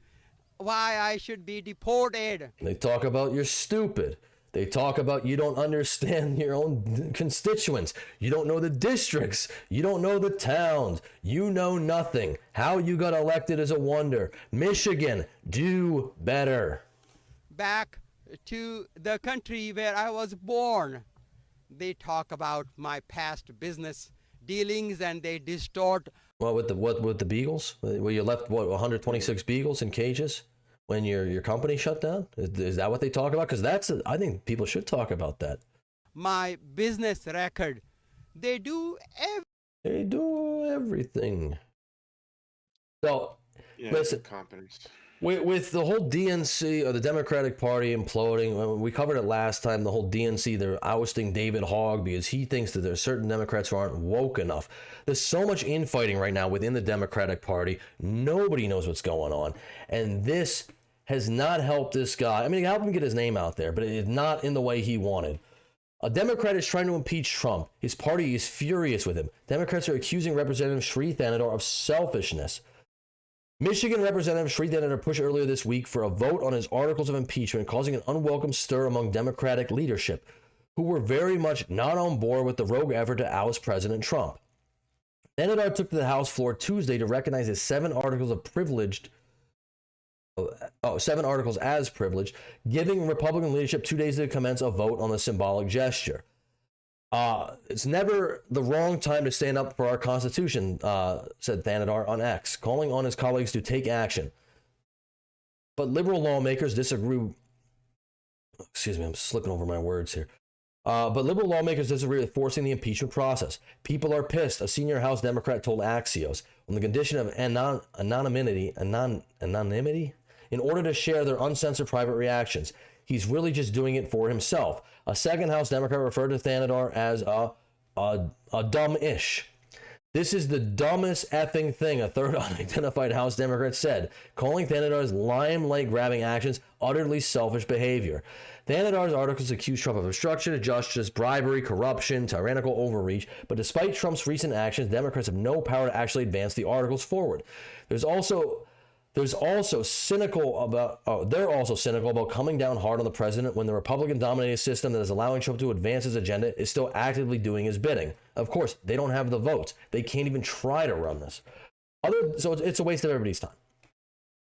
why I should be deported. They talk about you're stupid. They talk about you don't understand your own constituents. You don't know the districts. You don't know the towns. You know nothing. How you got elected is a wonder. Michigan, do better. Back to the country where I was born. They talk about my past business dealings and they distort. What with the beagles? Where you left 126 beagles in cages when your company shut down? Is that what they talk about? Because I think people should talk about that. My business record. They do everything. So listen. Companies. With the whole DNC or the Democratic Party imploding, we covered it last time, the whole DNC, they're ousting David Hogg because he thinks that there's certain Democrats who aren't woke enough. There's so much infighting right now within the Democratic Party. Nobody knows what's going on. And this has not helped this guy. I mean, it helped him get his name out there, but it is not in the way he wanted. A Democrat is trying to impeach Trump. His party is furious with him. Democrats are accusing Representative Shri Thanedar of selfishness. Michigan Representative Shri Thanedar pushed earlier this week for a vote on his articles of impeachment, causing an unwelcome stir among Democratic leadership, who were very much not on board with the rogue effort to oust President Trump. Thanedar took to the House floor Tuesday to recognize his 7 articles as privileged, giving Republican leadership 2 days to commence a vote on the symbolic gesture. It's never the wrong time to stand up for our Constitution, said Thanedar on X, calling on his colleagues to take action. But liberal lawmakers disagree. Excuse me, I'm slipping over my words here. But liberal lawmakers disagree with forcing the impeachment process. People are pissed, a senior House Democrat told Axios, on the condition of anonymity in order to share their uncensored private reactions. He's really just doing it for himself. A second House Democrat referred to Thanedar as a dumb-ish. This is the dumbest effing thing, a third unidentified House Democrat said, calling Thanedar's limelight-grabbing actions utterly selfish behavior. Thanedar's articles accuse Trump of obstruction of justice, bribery, corruption, tyrannical overreach, but despite Trump's recent actions, Democrats have no power to actually advance the articles forward. They're also cynical about coming down hard on the president when the Republican-dominated system that is allowing Trump to advance his agenda is still actively doing his bidding. Of course, they don't have the votes. They can't even try to run this. So it's a waste of everybody's time.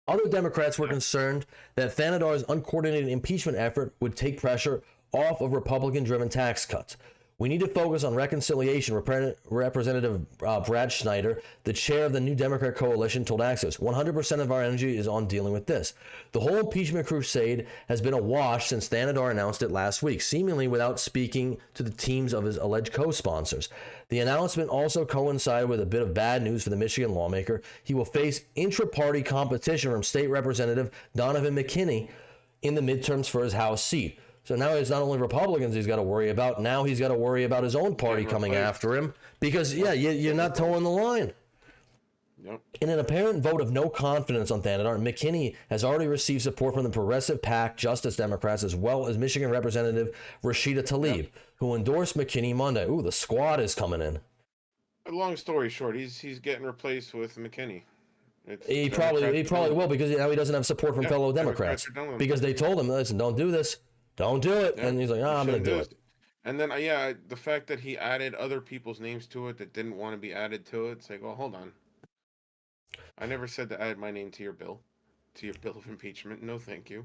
Other Democrats were concerned that Thanedar's uncoordinated impeachment effort would take pressure off of Republican-driven tax cuts. We need to focus on reconciliation, Representative Brad Schneider, the chair of the new Democrat coalition, told Axios. 100% of our energy is on dealing with this. The whole impeachment crusade has been a wash since Thanedar announced it last week, seemingly without speaking to the teams of his alleged co-sponsors. The announcement also coincided with a bit of bad news for the Michigan lawmaker. He will face intra-party competition from State Representative Donovan McKinney in the midterms for his House seat. So now it's not only Republicans he's got to worry about, now he's got to worry about his own party coming after him because, you're not towing the line. Yep. In an apparent vote of no confidence on Thanedar, McKinney has already received support from the progressive PAC Justice Democrats as well as Michigan Representative Rashida Tlaib, who endorsed McKinney Monday. Ooh, the squad is coming in. Long story short, he's getting replaced with McKinney. He probably will because now he doesn't have support from fellow Democrats because they told him, listen, don't do this. Don't do it. Yeah, and he's like, I'm going to do it. And then, the fact that he added other people's names to it that didn't want to be added to it, it's like, well, hold on. I never said to add my name to your bill of impeachment. No, thank you.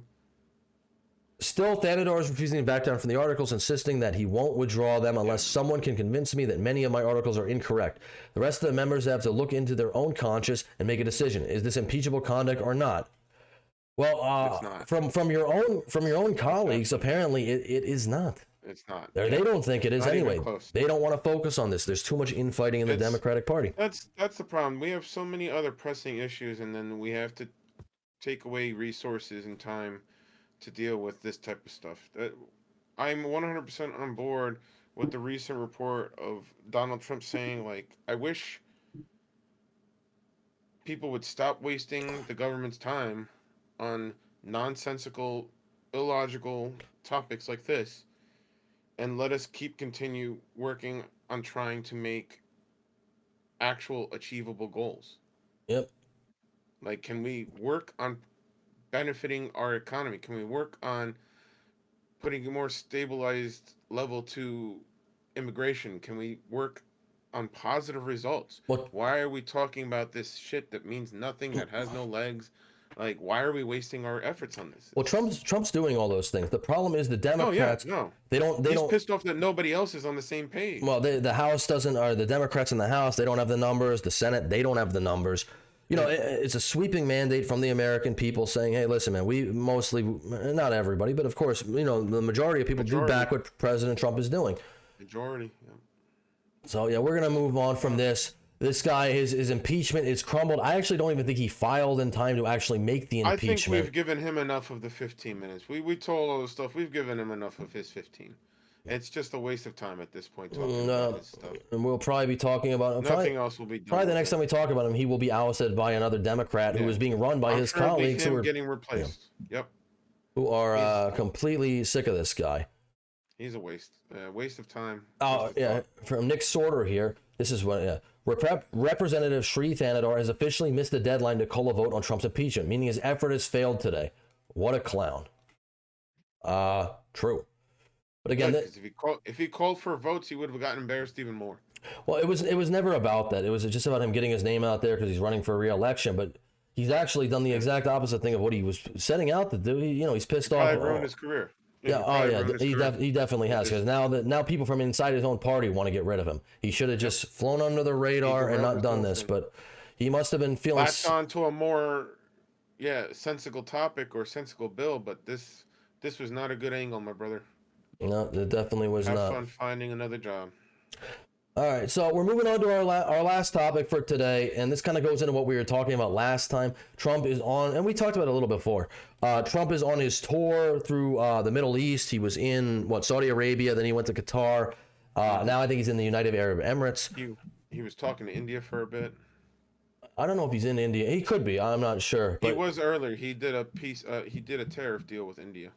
Still, Thanedar is refusing to back down from the articles, insisting that he won't withdraw them unless someone can convince me that many of my articles are incorrect. The rest of the members have to look into their own conscience and make a decision. Is this impeachable conduct or not? Well, from your own colleagues, apparently it is not. It's not. They don't think it is anyway. They don't want to focus on this. There's too much infighting in the Democratic Party. That's the problem. We have so many other pressing issues, and then we have to take away resources and time to deal with this type of stuff. I'm 100% on board with the recent report of Donald Trump saying, like, I wish people would stop wasting the government's time on nonsensical, illogical topics like this, and let us continue working on trying to make actual achievable goals. Yep. Like, can we work on benefiting our economy? Can we work on putting a more stabilized level to immigration? Can we work on positive results? Why are we talking about this shit that means nothing, that has no legs? Like, why are we wasting our efforts on this? Well, Trump's doing all those things. The problem is the Democrats. He's pissed off that nobody else is on the same page. Well, the House doesn't, or the Democrats in the House, they don't have the numbers. The Senate, they don't have the numbers. It's a sweeping mandate from the American people saying, hey, listen, man, we mostly, not everybody, but of course, the majority of people do back what President Trump is doing. Majority, yeah. So, we're going to move on from this. This guy, his impeachment is crumbled. I actually don't even think he filed in time to actually make the impeachment. I think we've given him enough of the 15 minutes. We told all the stuff. We've given him enough of his 15. It's just a waste of time at this point talking about this stuff. And we'll probably be talking about him. Nothing else will be done. Probably the next time we talk about him, he will be ousted by another Democrat who is being run by his colleagues who are getting replaced. Yep. Who are completely sick of this guy. He's a waste. Waste of time. From Nick Sorter here. This is what. Representative Shri Thanedar has officially missed the deadline to call a vote on Trump's impeachment, meaning his effort has failed today. What a clown. True. But again, if he called for votes, he would have gotten embarrassed even more. Well, it was never about that. It was just about him getting his name out there because he's running for re-election. But he's actually done the exact opposite thing of what he was setting out to do. He's pissed off. Probably ruined his career. He definitely has, because now people from inside his own party want to get rid of him. He should have just flown under the radar and not done this, but he must have been feeling latched on to a more, sensible topic or sensible bill, but this was not a good angle, my brother. No, it definitely was not. Have fun finding another job. All right, so we're moving on to our last topic for today, and this kind of goes into what we were talking about last time. Trump is on, and we talked about it a little before. Trump is on his tour through the Middle East. He was in Saudi Arabia, then he went to Qatar. Now I think he's in the United Arab Emirates. He was talking to India for a bit. I don't know if he's in India. He could be. I'm not sure. But... He was earlier. He did a he did a tariff deal with India.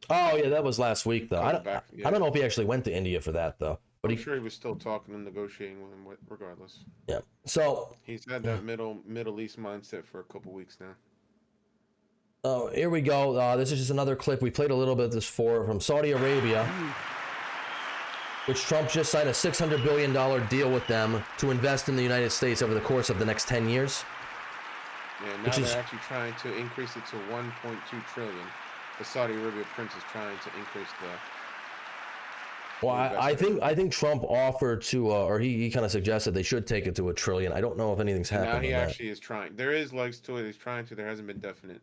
Oh yeah, that was last week though. I don't know if he actually went to India for that though. But I'm sure he was still talking and negotiating with him regardless. Yeah. So he's had that Middle East mindset for a couple weeks now. Oh, here we go. This is just another clip. We played a little bit of this from Saudi Arabia, which Trump just signed a $600 billion deal with them to invest in the United States over the course of the next 10 years. Yeah, now they're actually trying to increase it to 1.2 trillion. The Saudi Arabia prince is trying to increase the... Well, I think Trump offered to, or he kind of suggested they should take it to $1 trillion. I don't know if anything's happened. Now he actually is trying. There is legs to it. He's trying to. There hasn't been definite.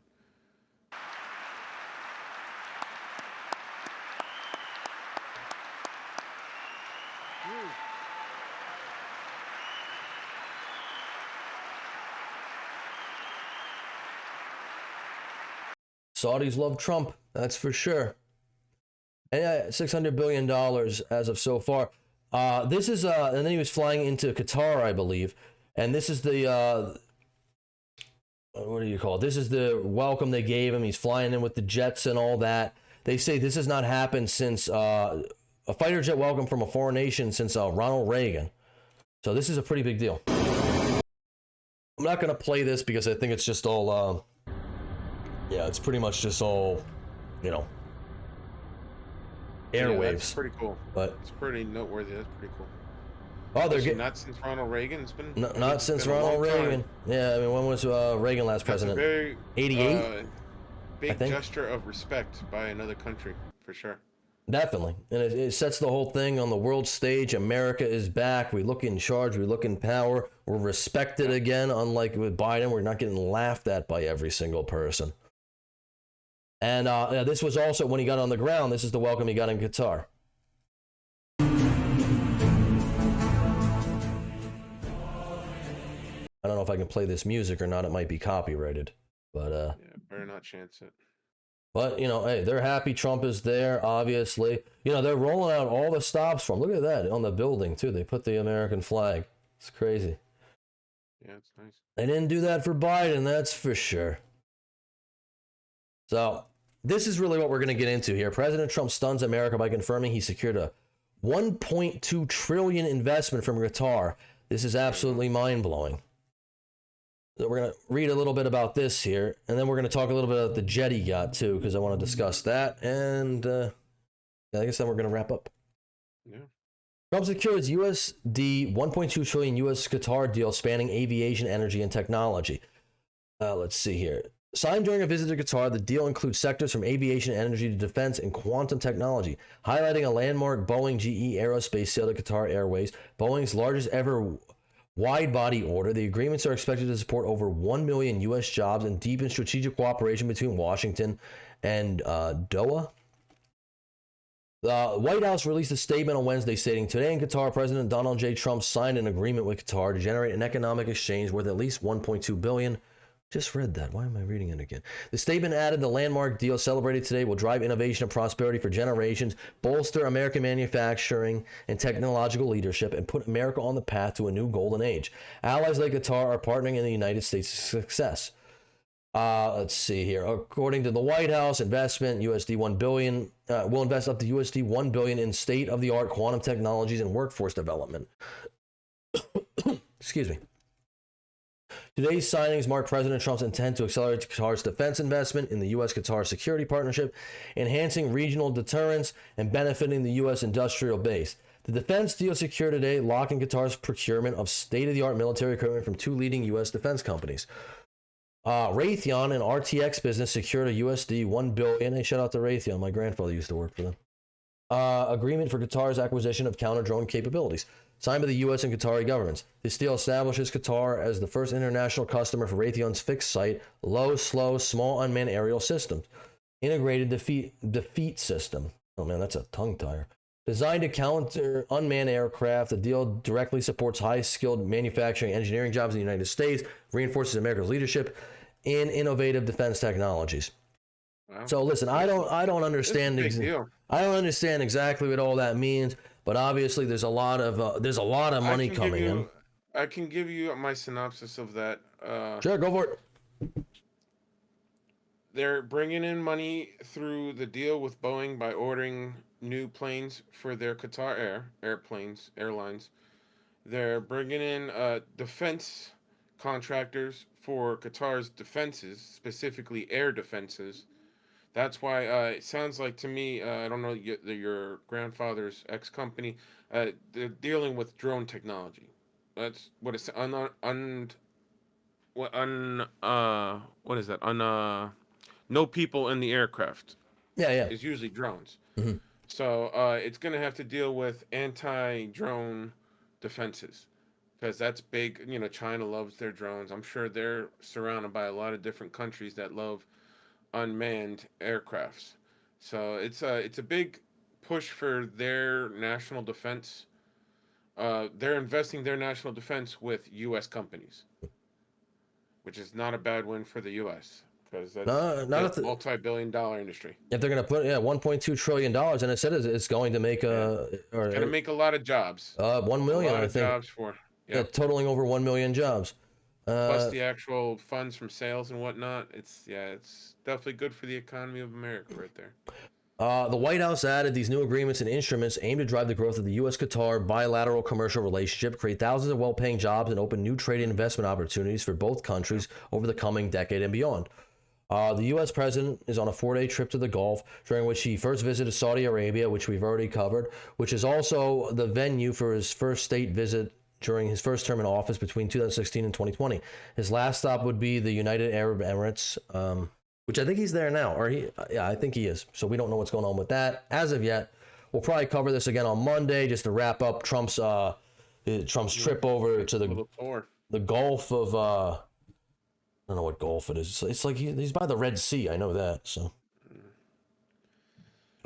Saudis love Trump, that's for sure. And yeah, $600 billion as of so far. This is, and then he was flying into Qatar, I believe. And this is the, what do you call it? This is the welcome they gave him. He's flying in with the jets and all that. They say this has not happened since a fighter jet welcome from a foreign nation since Ronald Reagan. So this is a pretty big deal. I'm not going to play this because I think it's just all, yeah, it's pretty much just all, airwaves. Yeah, that's pretty cool. But it's pretty noteworthy. That's pretty cool. Oh, they're getting not since Ronald Reagan. It's been not since Ronald Reagan. Yeah, I mean, when was Reagan last president? That's a very 88. Big gesture of respect by another country, for sure. Definitely, and it sets the whole thing on the world stage. America is back. We look in charge. We look in power. We're respected again. Unlike with Biden, we're not getting laughed at by every single person. And this was also when he got on the ground. This is the welcome he got in Qatar. I don't know if I can play this music or not. It might be copyrighted, but yeah, better not chance it. But hey, they're happy Trump is there. Obviously, they're rolling out all the stops from. Look at that on the building too. They put the American flag. It's crazy. Yeah, it's nice. They didn't do that for Biden, that's for sure. So this is really what we're going to get into here. President Trump stuns America by confirming he secured a $1.2 trillion investment from Qatar. This is absolutely mind-blowing. So we're going to read a little bit about this here, and then we're going to talk a little bit about the jet he got, too, because I want to discuss that, and I guess then we're going to wrap up. Yeah. Trump secures USD 1.2 trillion U.S.-Qatar deal spanning aviation, energy, and technology. Let's see here. Signed during a visit to Qatar, the deal includes sectors from aviation, energy to defense, and quantum technology, highlighting a landmark Boeing GE Aerospace sale to Qatar Airways, Boeing's largest ever wide-body order. The agreements are expected to support over 1 million U.S. jobs and deepen strategic cooperation between Washington and Doha. The White House released a statement on Wednesday stating, today in Qatar, President Donald J. Trump signed an agreement with Qatar to generate an economic exchange worth at least $1.2 billion. Just read that. Why am I reading it again? The statement added the landmark deal celebrated today will drive innovation and prosperity for generations, bolster American manufacturing and technological leadership, and put America on the path to a new golden age. Allies like Qatar are partnering in the United States' success. Let's see here. According to the White House, investment USD 1 billion will invest up to USD 1 billion in state-of-the-art quantum technologies and workforce development. Excuse me. Today's signings mark President Trump's intent to accelerate Qatar's defense investment in the U.S.-Qatar security partnership, enhancing regional deterrence and benefiting the U.S. industrial base. The defense deal secured today locking Qatar's procurement of state-of-the-art military equipment from two leading U.S. defense companies. Raytheon, an RTX business, secured a USD 1 billion. Hey, shout out to Raytheon. My grandfather used to work for them. Agreement for Qatar's acquisition of counter-drone capabilities. signed by the U.S. and Qatari governments. This deal establishes Qatar as the first international customer for Raytheon's fixed site, low, slow, small unmanned aerial systems. Integrated defeat system. Oh man, that's a tongue tire. Designed to counter unmanned aircraft, the deal directly supports high-skilled manufacturing engineering jobs in the United States, reinforces America's leadership in innovative defense technologies. Wow. So listen, I don't understand. I don't understand exactly what all that means, but obviously there's a lot of money coming in. I can give you my synopsis of that. Sure, go for it. They're bringing in money through the deal with Boeing by ordering new planes for their Qatar airlines. They're bringing in defense contractors for Qatar's defenses, specifically air defenses. That's why it sounds like to me, I don't know your grandfather's ex-company, they're dealing with drone technology. That's what it's what is that? No people in the aircraft. Yeah. It's usually drones. Mm-hmm. So it's going to have to deal with anti-drone defenses because that's big. You know, China loves their drones. I'm sure they're surrounded by a lot of different countries that love unmanned aircrafts. So it's a big push for their national defense. They're investing their national defense with U.S. companies, which is not a bad win for the U.S. because that's a multi-billion-dollar industry. If they're going to put $1.2 trillion, and it said it's going to make it's going to make a lot of jobs. 1 million, I think. Jobs for totaling over 1 million jobs. Plus the actual funds from sales and whatnot. It's definitely good for the economy of America right there. The White House added these new agreements and instruments aim to drive the growth of the U.S.-Qatar bilateral commercial relationship, create thousands of well-paying jobs, and open new trade and investment opportunities for both countries over the coming decade and beyond. The U.S. president is on a 4-day trip to the Gulf, during which he first visited Saudi Arabia, which we've already covered, which is also the venue for his first state visit during his first term in office between 2016 and 2020. His last stop would be the United Arab Emirates, which I think he's there now, I think he is. So we don't know what's going on with that as of yet. We'll probably cover this again on Monday just to wrap up Trump's trip over to the Gulf of I don't know what Gulf it is. It's like he's by the Red Sea. I know that.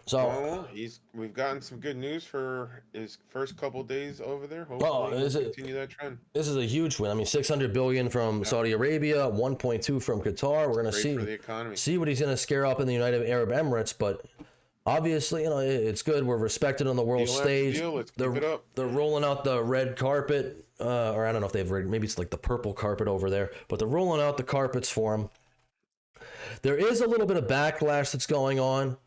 So well, we've gotten some good news for his first couple days over there. Hopefully, he'll continue that trend. This is a huge win. I mean, $600 billion from Saudi Arabia, 1.2 from Qatar. We're going to see what he's going to scare up in the United Arab Emirates. But obviously, it's good. We're respected on the world stage. They're rolling out the red carpet, or I don't know if they've maybe it's like the purple carpet over there. But they're rolling out the carpets for him. There is a little bit of backlash that's going on.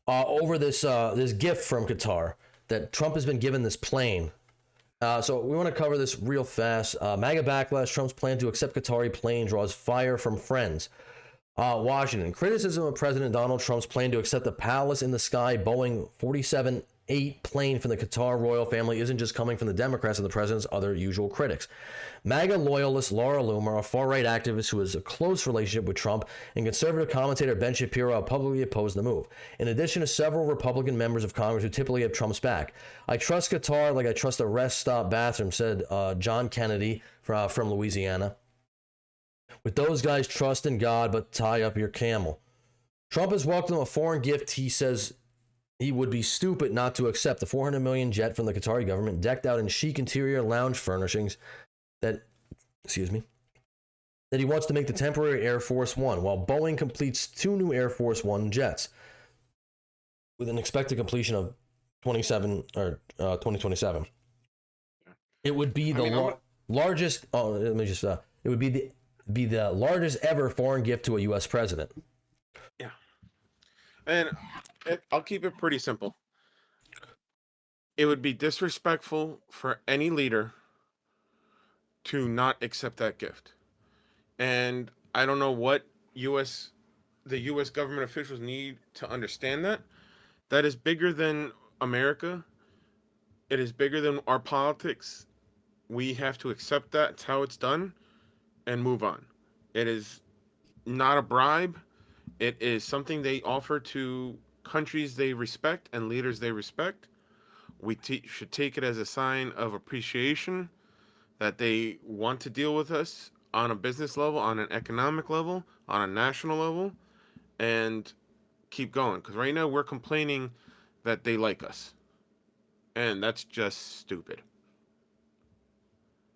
Over this gift from Qatar that Trump has been given this plane. So we want to cover this real fast. MAGA backlash, Trump's plan to accept Qatari plane draws fire from friends. Washington, criticism of President Donald Trump's plan to accept the Palace in the Sky Boeing 747-8 plane from the Qatar royal family isn't just coming from the Democrats and the president's other usual critics. MAGA loyalist Laura Loomer, a far-right activist who has a close relationship with Trump, and conservative commentator Ben Shapiro have publicly opposed the move, in addition to several Republican members of Congress who typically have Trump's back. I trust Qatar like I trust a rest stop bathroom, said John Kennedy from Louisiana. With those guys, trust in God, but tie up your camel. Trump has welcomed a foreign gift he says he would be stupid not to accept, the $400 million jet from the Qatari government, decked out in chic interior lounge furnishings that he wants to make the temporary Air Force One, while Boeing completes 2 new Air Force One jets with an expected completion of 2027. It would be the largest. It would be the largest ever foreign gift to a U.S. president. Yeah, and I'll keep it pretty simple. It would be disrespectful for any leader to not accept that gift. And I don't know what the U.S. government officials need to understand that. That is bigger than America. It is bigger than our politics. We have to accept that. It's how it's done and move on. It is not a bribe. It is something they offer to countries they respect and leaders they respect. we should take it as a sign of appreciation that they want to deal with us on a business level, on an economic level, on a national level, and keep going. Because right now we're complaining that they like us. And that's just stupid.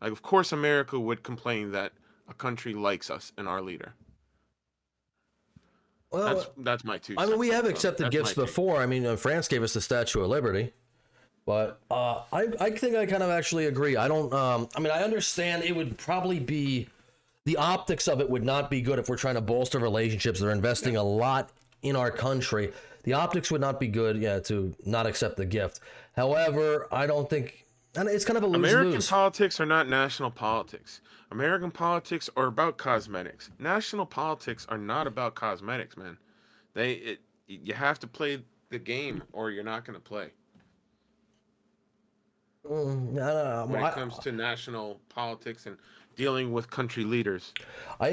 Like, of course America would complain that a country likes us and our leader. Well, that's my two I mean, cents. we have So accepted that's gifts my take. before. I mean, France gave us the Statue of Liberty. But I think I kind of actually agree. I don't, I mean, I understand it would probably be, the optics of it would not be good if we're trying to bolster relationships. They're investing a lot in our country. The optics would not be good, to not accept the gift. However, I don't think, and it's kind of a lose-lose. American politics are not national politics. American politics are about cosmetics. National politics are not about cosmetics, man. You have to play the game or you're not going to play. When it comes to national politics and dealing with country leaders. I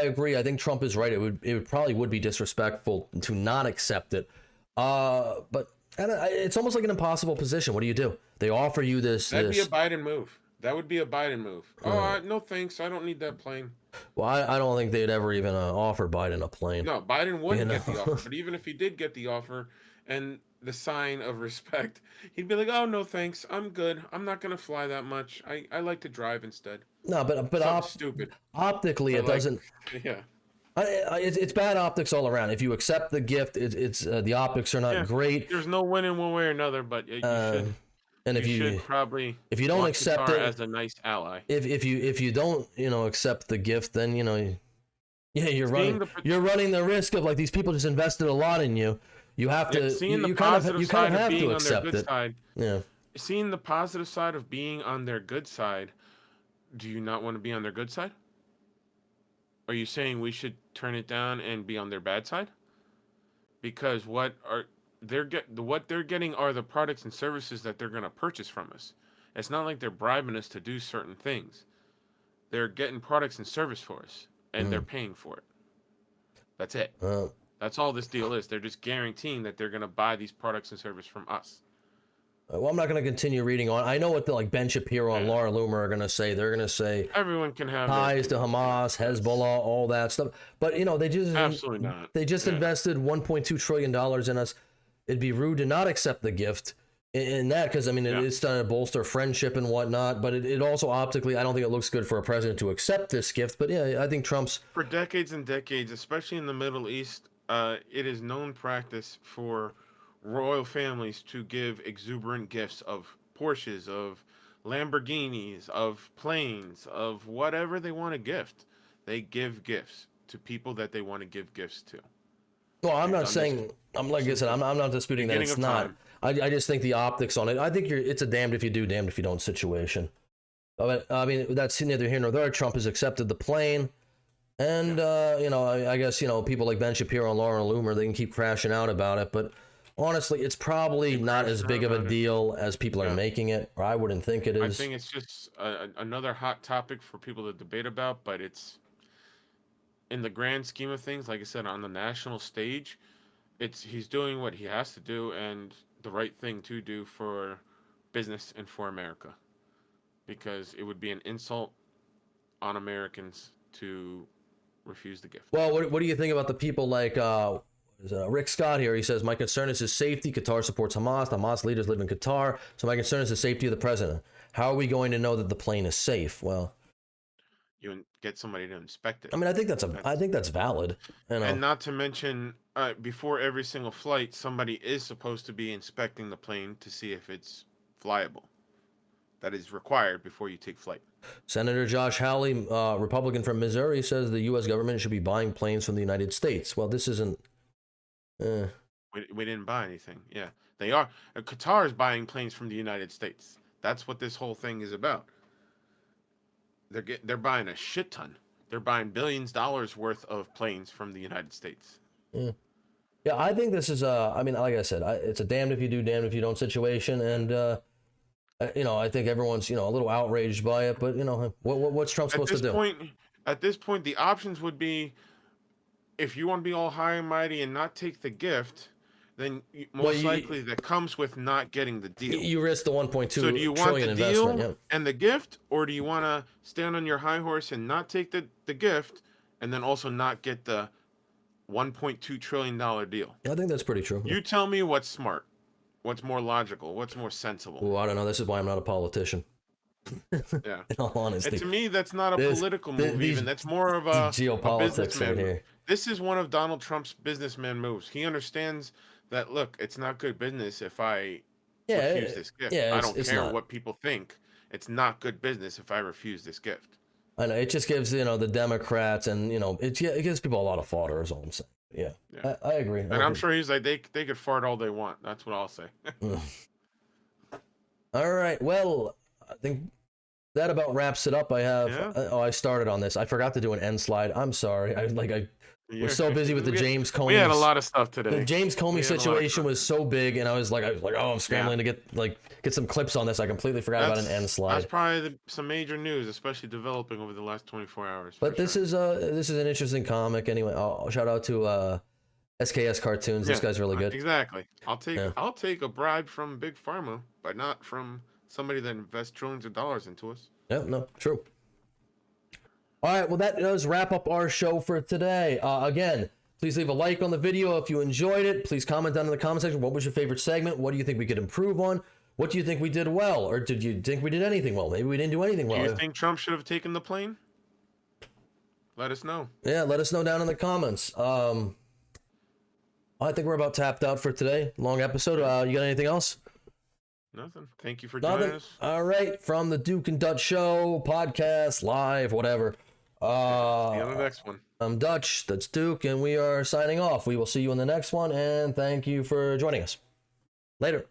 agree. I think Trump is right. It would probably be disrespectful to not accept it. But it's almost like an impossible position. What do? They offer you this. That'd be a Biden move. That would be a Biden move. Right. No thanks. I don't need that plane. Well, I don't think they'd ever even offer Biden a plane. No, Biden wouldn't get the offer. But even if he did get the offer and the sign of respect, he'd be like, oh, no thanks. I'm good. I'm not going to fly that much. I like to drive instead. No, but stupid. Optically, But it doesn't. Yeah. It's bad optics all around. If you accept the gift, it's the optics are not great. There's no winning one way or another, but you should. And you should probably if you don't want accept Qatar it as a nice ally. If you don't accept the gift, then you're running the risk of, like, these people just invested a lot in you. You have to you kind of have to accept it. Yeah. Seeing the positive side of being on their good side, do you not want to be on their good side? Are you saying we should turn it down and be on their bad side? Because what they're getting are the products and services that they're going to purchase from us. It's not like they're bribing us to do certain things. They're getting products and service for us, and they're paying for it. That's it. That's all this deal is. They're just guaranteeing that they're going to buy these products and service from us. Well, I'm not going to continue reading on. I know what Ben Shapiro and Laura Loomer are going to say. They're going to say everyone can have ties to Hamas, Hezbollah, all that stuff. But they just absolutely not. They just invested $1.2 trillion in us. It'd be rude to not accept the gift in that, because it is to bolster friendship and whatnot. But it also optically, I don't think it looks good for a president to accept this gift. But yeah, I think Trump's for decades and decades, especially in the Middle East, it is known practice for royal families to give exuberant gifts of Porsches, of Lamborghinis, of planes, of whatever they want to gift. They give gifts to people that they want to give gifts to. Well, I'm not saying, I'm not disputing that it's not. I just think the optics on it, I think it's a damned if you do, damned if you don't situation. But that's neither here nor there. Trump has accepted the plane. And, I guess, people like Ben Shapiro and Laura Loomer, they can keep crashing out about it. But honestly, it's probably not as big of a deal as people are making it, or I wouldn't think it is. I think it's just another hot topic for people to debate about, but it's, in the grand scheme of things, like I said, on the national stage, he's doing what he has to do and the right thing to do for business and for America. Because it would be an insult on Americans to refuse the gift. Well, what do you think about the people like Rick Scott here? He says, my concern is his safety. Qatar supports Hamas. The Hamas leaders live in Qatar. So my concern is the safety of the president. How are we going to know that the plane is safe? Well, you get somebody to inspect it. I think that's valid. And not to mention, before every single flight, somebody is supposed to be inspecting the plane to see if it's flyable. That is required before you take flight. Senator Josh Hawley, Republican from Missouri, says the U.S. government should be buying planes from the United States. Well, this isn't. We didn't buy anything. Yeah, they are. Qatar is buying planes from the United States. That's what this whole thing is about. They're buying a shit ton. They're buying billions of dollars worth of planes from the United States. Yeah, I think this is like I said, it's a damned if you do, damned if you don't situation, and I think everyone's a little outraged by it, but what's Trump supposed to do? At this point, the options would be, if you want to be all high and mighty and not take the gift, then most likely that comes with not getting the deal. You risk the 1.2 So do you want trillion the investment, deal yeah. and the gift, or do you want to stand on your high horse and not take the gift, and then also not get the $1.2 trillion deal? I think that's pretty true. You tell me what's smart, what's more logical, what's more sensible. Well, I don't know. This is why I'm not a politician. Yeah. In all honesty. And to me, that's not a political move even. That's more of a geopolitics businessman right move. here. This is one of Donald Trump's businessman moves. He understands that, look, it's not good business if I refuse this gift. I don't care what people think. It's not good business if I refuse this gift. I know. It just gives, the Democrats and, it gives people a lot of fodder is all I'm saying. Yeah. I agree. And I'm sure he's like, they could fart all they want. That's what I'll say. All right. Well, I think that about wraps it up. I have. I started on this. I forgot to do an end slide. I'm sorry. We're so busy with the James Comey. We had a lot of stuff today. The James Comey situation was so big, and I was like, oh, I'm scrambling to get some clips on this. I completely forgot about an end slide. That's probably some major news, especially developing over the last 24 hours. But this is an interesting comic. Anyway, shout out to SKS Cartoons. This guy's really good. Exactly. I'll take a bribe from Big Pharma, but not from somebody that invests trillions of dollars into us. Yeah, no, true. All right, well, that does wrap up our show for today. Again, please leave a like on the video if you enjoyed it. Please comment down in the comment section. What was your favorite segment? What do you think we could improve on? What do you think we did well? Or did you think we did anything well? Maybe we didn't do anything well. Do you think Trump should have taken the plane? Let us know. Yeah, let us know down in the comments. I think we're about tapped out for today. Long episode. You got anything else? Nothing. Thank you for joining us. All right, from the Duke and Dutch Show, podcast, live, whatever. See you on the next one. I'm Dutch, that's Duke, and we are signing off. We will see you in the next one, and thank you for joining us. Later.